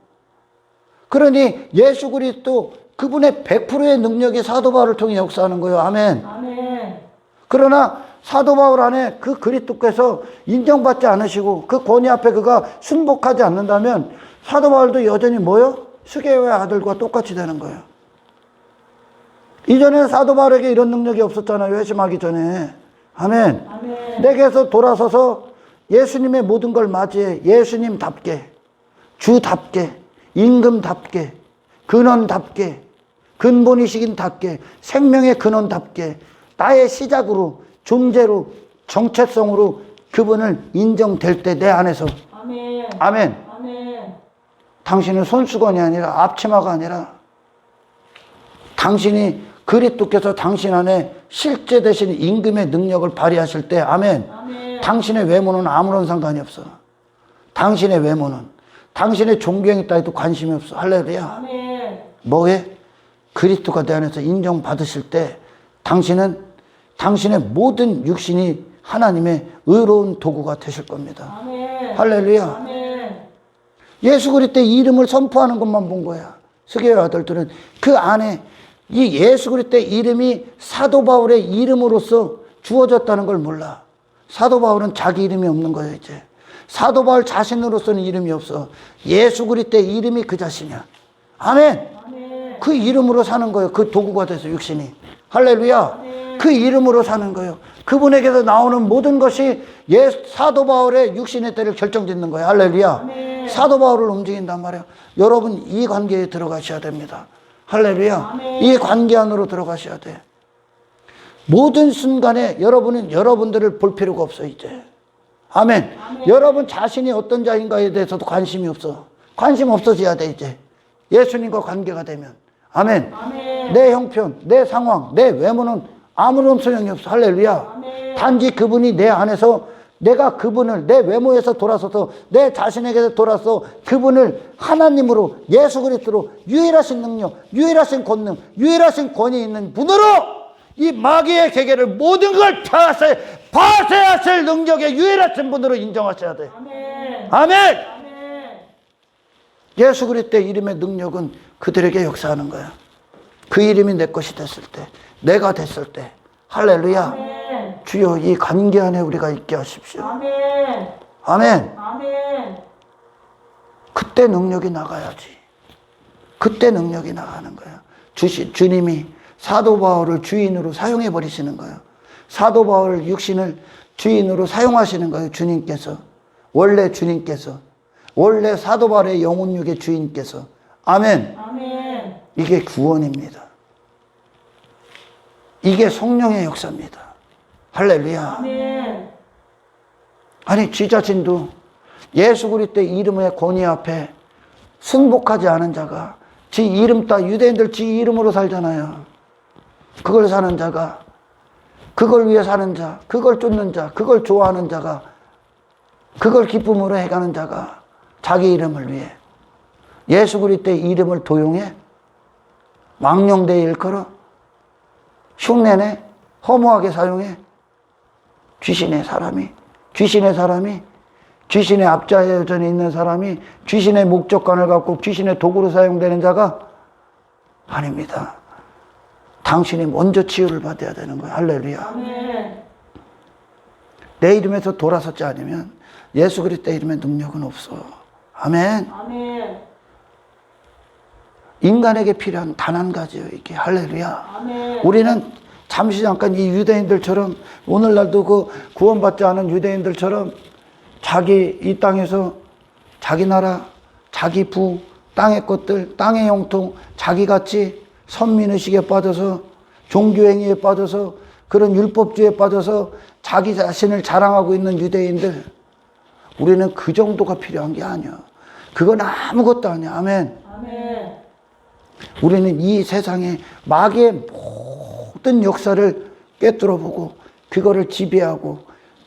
그러니 예수 그리스도 그분의 100%의 능력이 사도 바울을 통해 역사하는 거예요. 아멘. 아멘. 그러나 사도 바울 안에 그 그리스도께서 인정받지 않으시고 그 권위 앞에 그가 순복하지 않는다면 사도 바울도 여전히 뭐요? 스게의 아들과 똑같이 되는 거예요. 이전에 사도 바울에게 이런 능력이 없었잖아요. 회심하기 전에. 아멘. 아멘. 내게서 돌아서서 예수님의 모든 걸 맞이해. 예수님답게, 주답게, 임금답게, 근원답게, 근본이시긴답게, 생명의 근원답게, 나의 시작으로, 존재로, 정체성으로 그분을 인정될 때 내 안에서. 아멘. 아멘. 아멘. 당신은 손수건이 아니라 앞치마가 아니라 당신이 그리스도께서 당신 안에 실제 되신 임금의 능력을 발휘하실 때, 아멘. 아멘. 당신의 외모는 아무런 상관이 없어. 당신의 외모는 당신의 종교행위 따위도 관심이 없어. 할렐루야. 아멘. 뭐에? 그리스도가 내 안에서 인정받으실 때 당신은 당신의 모든 육신이 하나님의 의로운 도구가 되실 겁니다. 아멘. 할렐루야. 아멘. 예수 그리스도의 이름을 선포하는 것만 본 거야. 스게의 아들들은 그 안에 이 예수 그리스도의 이름이 사도 바울의 이름으로서 주어졌다는 걸 몰라. 사도 바울은 자기 이름이 없는 거예요. 이제 사도 바울 자신으로서는 이름이 없어. 예수 그리스도의 이름이 그 자신이야. 아멘. 아멘. 그 이름으로 사는 거예요. 그 도구가 돼서 육신이. 할렐루야. 그 이름으로 사는 거예요. 그분에게서 나오는 모든 것이 사도 바울의 육신의 때를 결정짓는 거예요. 할렐루야. 아멘. 사도 바울을 움직인단 말이에요. 여러분 이 관계에 들어가셔야 됩니다. 할렐루야. 아멘. 이 관계 안으로 들어가셔야 돼. 모든 순간에 여러분은 여러분들을 볼 필요가 없어 이제. 아멘. 아멘. 여러분 자신이 어떤 자인가에 대해서도 관심이 없어. 관심 없어져야 돼 이제. 예수님과 관계가 되면. 아멘. 아멘. 내 형편, 내 상황, 내 외모는 아무런 소용이 없어. 할렐루야. 아멘. 단지 그분이 내 안에서 내가 그분을 내 외모에서 돌아서서 내 자신에게서 돌아서 그분을 하나님으로 예수 그리스도로 유일하신 능력, 유일하신 권능, 유일하신 권위 있는 분으로 이 마귀의 계계를 모든 걸 파쇄하실 능력의 유일하신 분으로 인정하셔야 돼. 아멘. 아멘. 아멘. 예수 그리스도의 이름의 능력은 그들에게 역사하는 거야. 그 이름이 내 것이 됐을 때, 내가 됐을 때, 할렐루야. 아멘. 주여 이 관계 안에 우리가 있게 하십시오. 아멘. 아멘. 아멘. 그때 능력이 나가야지. 그때 능력이 나가는 거야. 주님이 사도 바울을 주인으로 사용해 버리시는 거예요. 사도 바울 육신을 주인으로 사용하시는 거예요. 주님께서. 원래 주님께서. 원래 사도 바울의 영혼육의 주인께서. 아멘. 아멘. 이게 구원입니다. 이게 성령의 역사입니다. 할렐루야. 아멘. 아니 지 자신도 예수 그리스도의 이름의 권위 앞에 순복하지 않은 자가 지 이름 따 유대인들 지 이름으로 살잖아요. 그걸 사는 자가, 그걸 위해 사는 자, 그걸 쫓는 자, 그걸 좋아하는 자가, 그걸 기쁨으로 해가는 자가 자기 이름을 위해 예수 그리스도의 이름을 도용해 망령되이 일컬어 흉내내 허무하게 사용해 귀신의 사람이 귀신의 앞자에 여전히 있는 사람이 귀신의 목적관을 갖고 귀신의 도구로 사용되는 자가 아닙니다. 당신이 먼저 치유를 받아야 되는 거예요. 할렐루야. 아멘. 내 이름에서 돌아섰지 않으면 예수 그리스도의 이름의 능력은 없어. 아멘. 아멘. 인간에게 필요한 단 한 가지예요. 이게 할렐루야. 아멘. 우리는 잠시 잠깐 이 유대인들처럼 오늘날도 그 구원받지 않은 유대인들처럼 자기 이 땅에서 자기 나라, 자기 부, 땅의 것들, 땅의 형통, 자기같이 선민의식에 빠져서 종교행위에 빠져서 그런 율법주의에 빠져서 자기 자신을 자랑하고 있는 유대인들, 우리는 그 정도가 필요한 게 아니야. 그건 아무것도 아니야. 아멘. 아멘. 우리는 이 세상에 마귀의 모든 역사를 꿰뚫어 보고 그거를 지배하고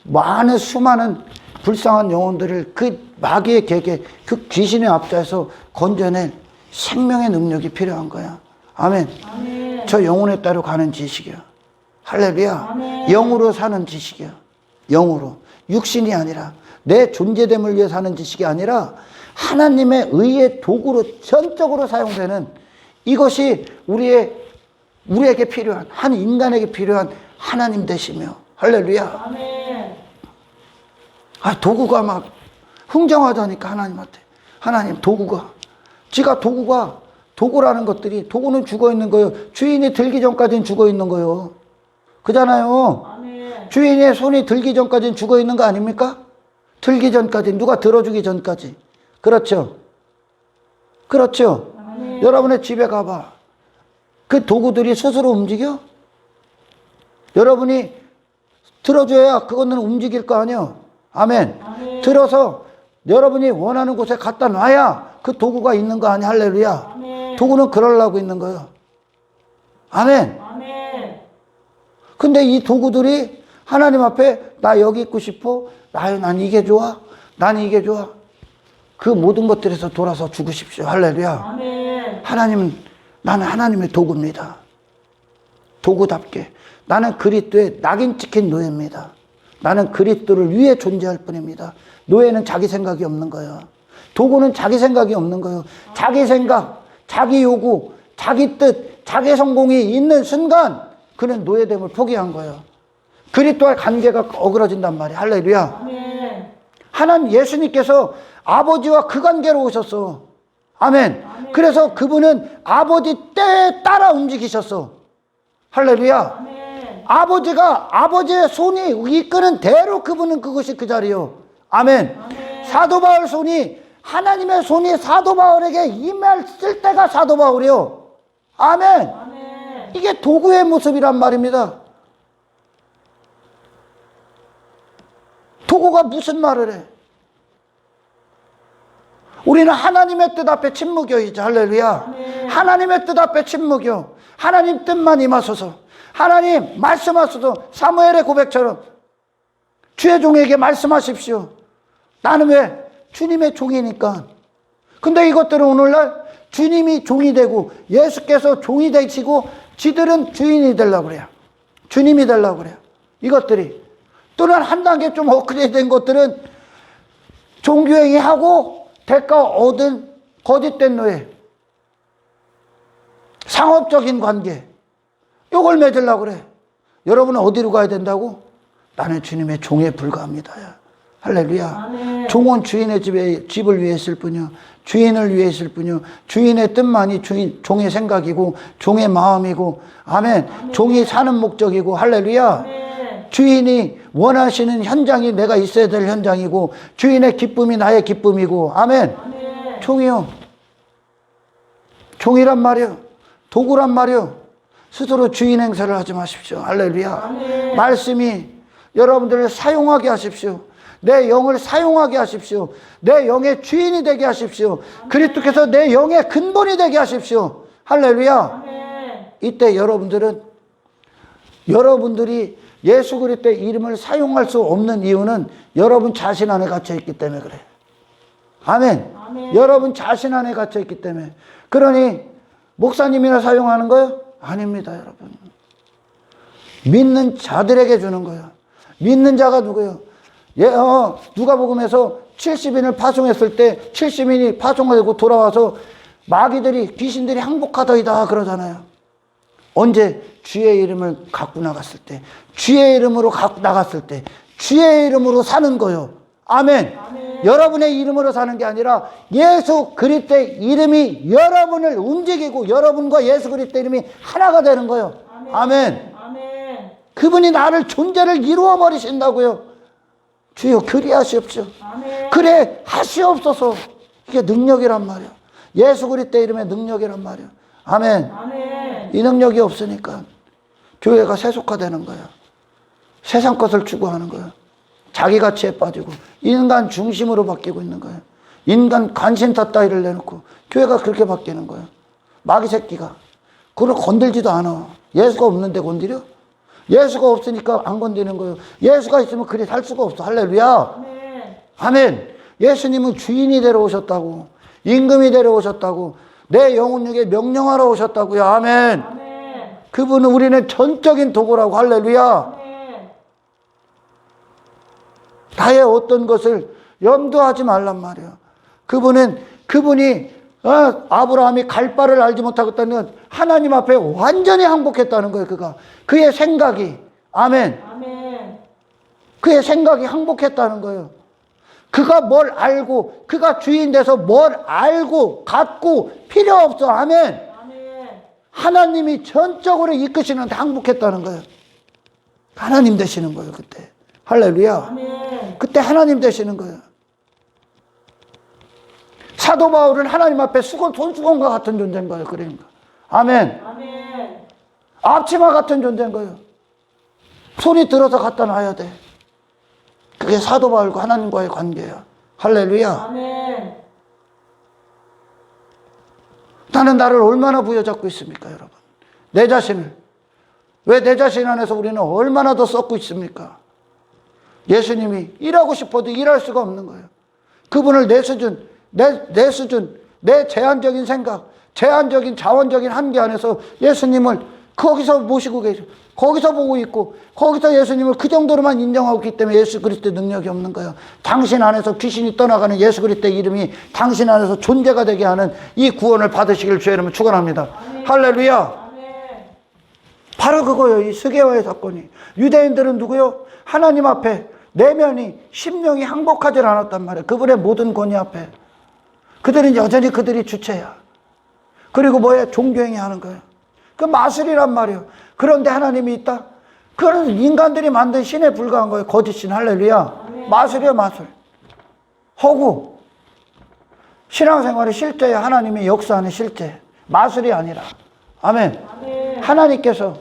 많은 수많은 불쌍한 영혼들을 그 마귀의 계계, 그 귀신의 앞자에서 건져낼 생명의 능력이 필요한 거야. 아멘. 아멘. 저 영혼에 따라 가는 지식이야. 할렐루야. 아멘. 영으로 사는 지식이야. 영으로. 육신이 아니라 내 존재됨을 위해 사는 지식이 아니라 하나님의 의의 도구로 전적으로 사용되는 이것이 우리에게 필요한, 한 인간에게 필요한 하나님 되시며. 할렐루야. 아멘. 도구가 막 흥정하자니까 하나님한테. 하나님 도구가. 지가 도구라는 것들이, 도구는 죽어 있는 거예요. 주인이 들기 전까지는 죽어 있는 거예요. 그잖아요. 아멘. 주인의 손이 들기 전까지는 죽어 있는 거 아닙니까? 들기 전까지, 누가 들어주기 전까지. 그렇죠. 그렇죠. 아멘. 여러분의 집에 가봐. 그 도구들이 스스로 움직여? 여러분이 들어줘야 그거는 움직일 거 아니에요. 아멘. 아멘. 들어서 여러분이 원하는 곳에 갖다 놔야 그 도구가 있는 거 아니야. 할렐루야. 아멘. 도구는 그러려고 있는 거예요. 아멘. 아멘. 근데 이 도구들이 하나님 앞에 나 여기 있고 싶어. 난 이게 좋아. 난 이게 좋아. 그 모든 것들에서 돌아서 죽으십시오. 할렐루야. 아멘. 하나님은, 나는 하나님의 도구입니다. 도구답게. 나는 그리스도의 낙인 찍힌 노예입니다. 나는 그리스도를 위해 존재할 뿐입니다. 노예는 자기 생각이 없는 거예요. 도구는 자기 생각이 없는 거예요. 자기 생각, 자기 요구, 자기 뜻, 자기 성공이 있는 순간 그는 노예됨을 포기한 거예요. 그리스도와의 관계가 어그러진단 말이에요. 할렐루야. 아멘. 하나님 예수님께서 아버지와 그 관계로 오셨어. 아멘. 아멘. 그래서 그분은 아버지 때에 따라 움직이셨어. 할렐루야. 아멘. 아버지가, 아버지의 손이 이끄는 대로 그분은 그것이 그 자리요. 아멘. 아멘. 사도 바울 손이, 하나님의 손이 사도 바울에게 임했을 때가 사도 바울이요. 아멘. 아멘. 이게 도구의 모습이란 말입니다. 도구가 무슨 말을 해? 우리는 하나님의 뜻 앞에 침묵여 이제. 할렐루야. 아멘. 하나님의 뜻 앞에 침묵여. 하나님 뜻만 임하소서. 하나님 말씀하소서. 사무엘의 고백처럼 주의 종에게 말씀하십시오. 나는 왜? 주님의 종이니까. 근데 이것들은 오늘날 주님이 종이 되고 예수께서 종이 되시고 지들은 주인이 되려고 그래요. 주님이 되려고 그래요. 이것들이. 또는 한 단계 좀 업그레이드 된 것들은 종교행위하고 대가 얻은 거짓된 노예, 상업적인 관계, 이걸 맺으려고 그래. 여러분은 어디로 가야 된다고? 나는 주님의 종에 불과합니다. 할렐루야. 아멘. 종은 주인의 집을 위해 있을 뿐이요, 주인을 위해 있을 뿐이요, 주인의 뜻만이 종의 생각이고 종의 마음이고, 아멘. 종이 사는 목적이고, 할렐루야. 아멘. 주인이 원하시는 현장이 내가 있어야 될 현장이고, 주인의 기쁨이 나의 기쁨이고, 아멘. 아멘. 종이요, 종이란 말이요, 도구란 말이요. 스스로 주인 행세를 하지 마십시오. 할렐루야. 아멘. 말씀이 여러분들을 사용하게 하십시오. 내 영을 사용하게 하십시오. 내 영의 주인이 되게 하십시오. 그리스도께서 내 영의 근본이 되게 하십시오. 할렐루야. 아멘. 이때 여러분들이 예수 그리스도의 이름을 사용할 수 없는 이유는 여러분 자신 안에 갇혀 있기 때문에 그래요. 아멘. 아멘. 여러분 자신 안에 갇혀 있기 때문에. 그러니 목사님이나 사용하는 거요? 아닙니다, 여러분. 믿는 자들에게 주는 거예요. 믿는 자가 누구예요? 누가복음에서 70인을 파송했을 때 70인이 파송하고 돌아와서 마귀들이, 귀신들이 항복하더이다 그러잖아요. 언제? 주의 이름을 갖고 나갔을 때, 주의 이름으로 갖고 나갔을 때, 주의 이름으로 사는 거요. 아멘. 아멘. 여러분의 이름으로 사는 게 아니라 예수 그리스도의 이름이 여러분을 움직이고 여러분과 예수 그리스도의 이름이 하나가 되는 거요. 아멘. 아멘. 그분이 나를 존재를 이루어 버리신다고요. 주여 그리하시옵소서. 아멘. 그래 하시옵소서. 이게 능력이란 말이야. 예수 그리스도의 이름의 능력이란 말이야. 아멘. 아멘. 이 능력이 없으니까 교회가 세속화되는 거야. 세상 것을 추구하는 거야. 자기 가치에 빠지고 인간 중심으로 바뀌고 있는 거야. 인간 관심사 따위를 내놓고 교회가 그렇게 바뀌는 거야. 마귀 새끼가 그걸 건들지도 않아. 예수가 없는데 건드려? 예수가 없으니까 안 건드리는 거예요. 예수가 있으면 그리 살 수가 없어. 할렐루야. 아멘. 아멘. 예수님은 주인이 되러 오셨다고, 임금이 되러 오셨다고, 내 영혼에게 명령하러 오셨다고요. 아멘. 아멘. 그분은 우리는 전적인 도구라고. 할렐루야. 아멘. 나의 어떤 것을 염두하지 말란 말이야. 그분이 아브라함이 갈 바를 알지 못하겠다는 건 하나님 앞에 완전히 항복했다는 거예요. 그의 생각이. 아멘. 아멘. 그의 생각이 항복했다는 거예요. 그가 뭘 알고, 그가 주인 돼서 뭘 알고 갖고 필요 없어. 아멘. 아멘. 하나님이 전적으로 이끄시는데 항복했다는 거예요. 하나님 되시는 거예요, 그때. 할렐루야. 아멘. 그때 하나님 되시는 거예요. 사도 바울은 하나님 앞에 손수건과 같은 존재인 거예요. 그러니까. 아멘. 아멘. 앞치마 같은 존재인 거예요. 손이 들어서 갖다 놔야 돼. 그게 사도 바울과 하나님과의 관계야. 할렐루야. 아멘. 나는 나를 얼마나 부여잡고 있습니까, 여러분? 내 자신을. 왜 내 자신 안에서 우리는 얼마나 더 썩고 있습니까? 예수님이 일하고 싶어도 일할 수가 없는 거예요. 그분을 내 수준, 내 제한적인 생각, 제한적인 자원적인 한계 안에서 예수님을 거기서 모시고 계세요. 거기서 보고 있고 거기서 예수님을 그 정도로만 인정하고 있기 때문에 예수 그리스도의 능력이 없는 거예요. 당신 안에서 귀신이 떠나가는 예수 그리스도의 이름이 당신 안에서 존재가 되게 하는 이 구원을 받으시길 주의 이름으로 축원합니다. 할렐루야. 아멘. 바로 그거예요. 이 스게와의 사건이. 유대인들은 누구요? 하나님 앞에 내면이 심령이 항복하지 않았단 말이에요. 그분의 모든 권위 앞에. 그들은 여전히 그들이 주체야. 그리고 뭐예요? 종교행위 하는 거예요. 그 마술이란 말이에요. 그런데 하나님이 있다? 그건 인간들이 만든 신에 불과한 거예요. 거짓신. 할렐루야. 마술이에요, 마술. 허구. 신앙생활이 실제야. 하나님이 역사하는 실제. 마술이 아니라. 아멘. 아멘. 하나님께서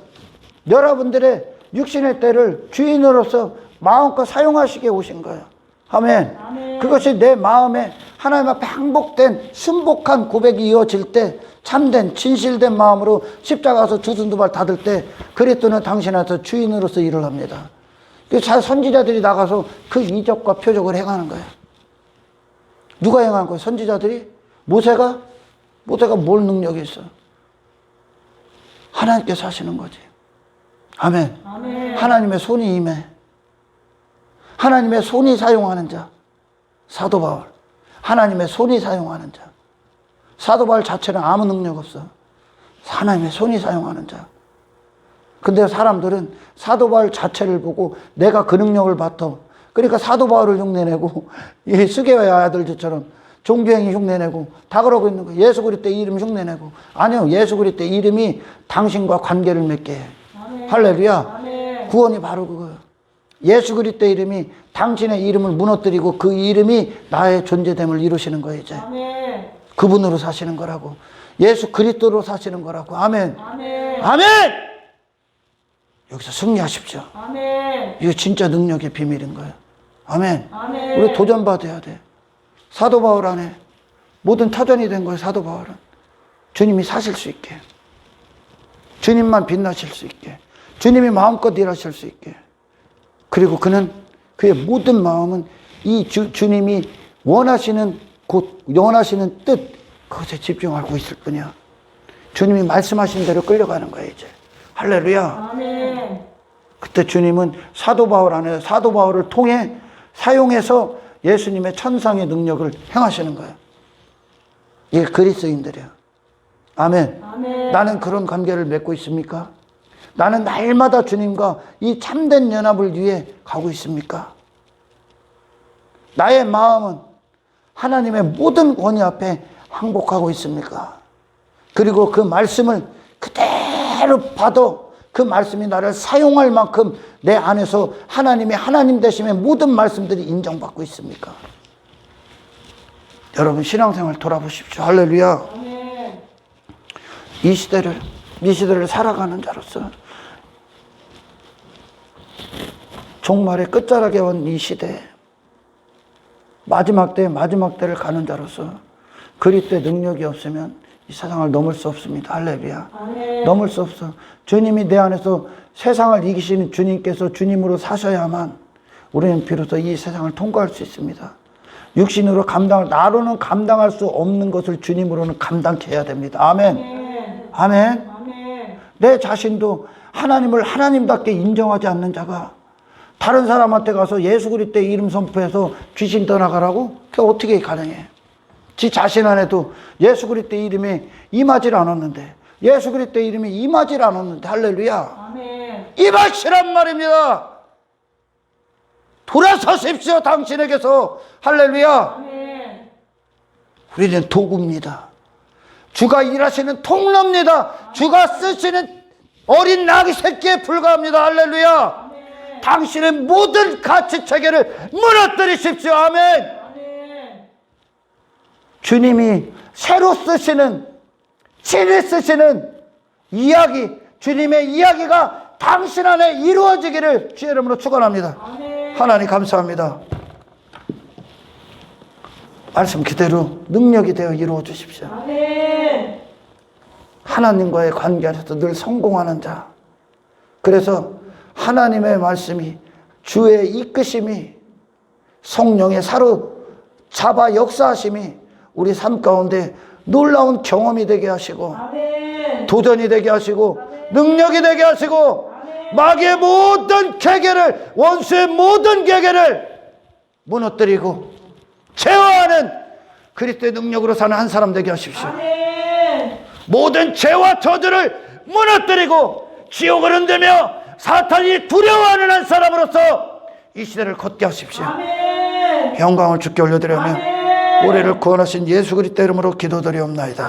여러분들의 육신의 때를 주인으로서 마음껏 사용하시게 오신 거예요. 아멘. 아멘. 그것이 내 마음에 하나님 앞에 항복된 순복한 고백이 이어질 때 참된 진실된 마음으로 십자가에서 두 손 두 발 닫을 때 그리스도는 당신 안에서 주인으로서 일을 합니다. 그래서 선지자들이 나가서 그 이적과 표적을 행하는 거예요. 누가 행한 거예요? 선지자들이? 모세가 뭘 능력이 있어? 하나님께서 하시는 거지. 아멘. 아멘. 하나님의 손이 임해. 하나님의 손이 사용하는 자. 사도 바울. 하나님의 손이 사용하는 자. 사도 바울 자체는 아무 능력 없어. 하나님의 손이 사용하는 자. 근데 사람들은 사도 바울 자체를 보고 내가 그 능력을 받아. 그러니까 사도 바울을 흉내내고 이 스게와의 아들들처럼 종교행위 흉내내고 다 그러고 있는 거예요. 예수 그리스도의 이름 흉내내고. 아니요. 예수 그리스도의 이름이 당신과 관계를 맺게 해. 아멘. 할렐루야. 아멘. 구원이 바로 그거예요. 예수 그리스도의 이름이 당신의 이름을 무너뜨리고 그 이름이 나의 존재됨을 이루시는 거예요. 이제 아멘. 그분으로 사시는 거라고. 예수 그리스도로 사시는 거라고. 아멘. 아멘. 아멘. 여기서 승리하십시오. 아멘. 이거 진짜 능력의 비밀인 거예요. 아멘. 아멘. 우리 도전받아야 돼. 사도 바울 안에 모든 터전이 된 거예요. 사도 바울은 주님이 사실 수 있게, 주님만 빛나실 수 있게, 주님이 마음껏 일하실 수 있게. 그리고 그는 그의 모든 마음은 이 주님이 원하시는 뜻, 그것에 집중하고 있을 뿐이야. 주님이 말씀하신 대로 끌려가는 거예요. 이제 할렐루야. 아멘. 그때 주님은 사도 바울 안에 사도 바울을 통해 사용해서 예수님의 천상의 능력을 행하시는 거예요. 이게 그리스도인들이야. 아멘. 아멘. 나는 그런 관계를 맺고 있습니까? 나는 날마다 주님과 이 참된 연합을 위해 가고 있습니까? 나의 마음은 하나님의 모든 권위 앞에 항복하고 있습니까? 그리고 그 말씀을 그대로 받아 그 말씀이 나를 사용할 만큼 내 안에서 하나님의 하나님 되심의 모든 말씀들이 인정받고 있습니까? 여러분 신앙생활 돌아보십시오. 할렐루야. 아멘. 이 시대를 살아가는 자로서 종말의 끝자락에 온 이 시대 마지막 때를 가는 자로서 그리스도의 능력이 없으면 이 세상을 넘을 수 없습니다. 할렐루야. 아멘. 넘을 수 없어. 주님이 내 안에서 세상을 이기시는 주님께서 주님으로 사셔야만 우리는 비로소 이 세상을 통과할 수 있습니다. 육신으로 나로는 감당할 수 없는 것을 주님으로는 감당케 해야 됩니다. 아멘. 아멘. 아멘. 아멘. 내 자신도 하나님을 하나님답게 인정하지 않는 자가 다른 사람한테 가서 예수 그리스도의 이름 선포해서 귀신 떠나가라고? 그게 어떻게 가능해? 지 자신 안에도 예수 그리스도의 이름이 임하질 않았는데, 예수 그리스도의 이름이 임하질 않았는데, 할렐루야. 아멘. 임하시란 말입니다. 돌아서십시오, 당신에게서. 할렐루야. 아멘. 우리는 도구입니다. 주가 일하시는 통로입니다. 주가 쓰시는 어린 나귀 새끼에 불과합니다. 할렐루야. 당신의 모든 가치 체계를 무너뜨리십시오. 아멘. 아멘. 주님이 새로 쓰시는, 친히 쓰시는 이야기, 주님의 이야기가 당신 안에 이루어지기를 주의 이름으로 축원합니다. 아멘. 하나님 감사합니다. 말씀 그대로 능력이 되어 이루어 주십시오. 아멘. 하나님과의 관계 안에서 늘 성공하는 자. 그래서 하나님의 말씀이, 주의 이끄심이, 성령의 사로잡아 역사하심이 우리 삶 가운데 놀라운 경험이 되게 하시고, 아멘. 도전이 되게 하시고, 능력이 되게 하시고, 마귀의 모든 계계를, 원수의 모든 계계를 무너뜨리고 제어하는 그리스도의 능력으로 사는 한 사람 되게 하십시오. 아멘. 모든 죄와 저주를 무너뜨리고 지옥을 흔들며 사탄이 두려워하는 한 사람으로서 이 시대를 걷게 하십시오. 아멘. 영광을 주께 올려드리며 아멘. 우리를 구원하신 예수 그리스도 이름으로 기도드리옵나이다.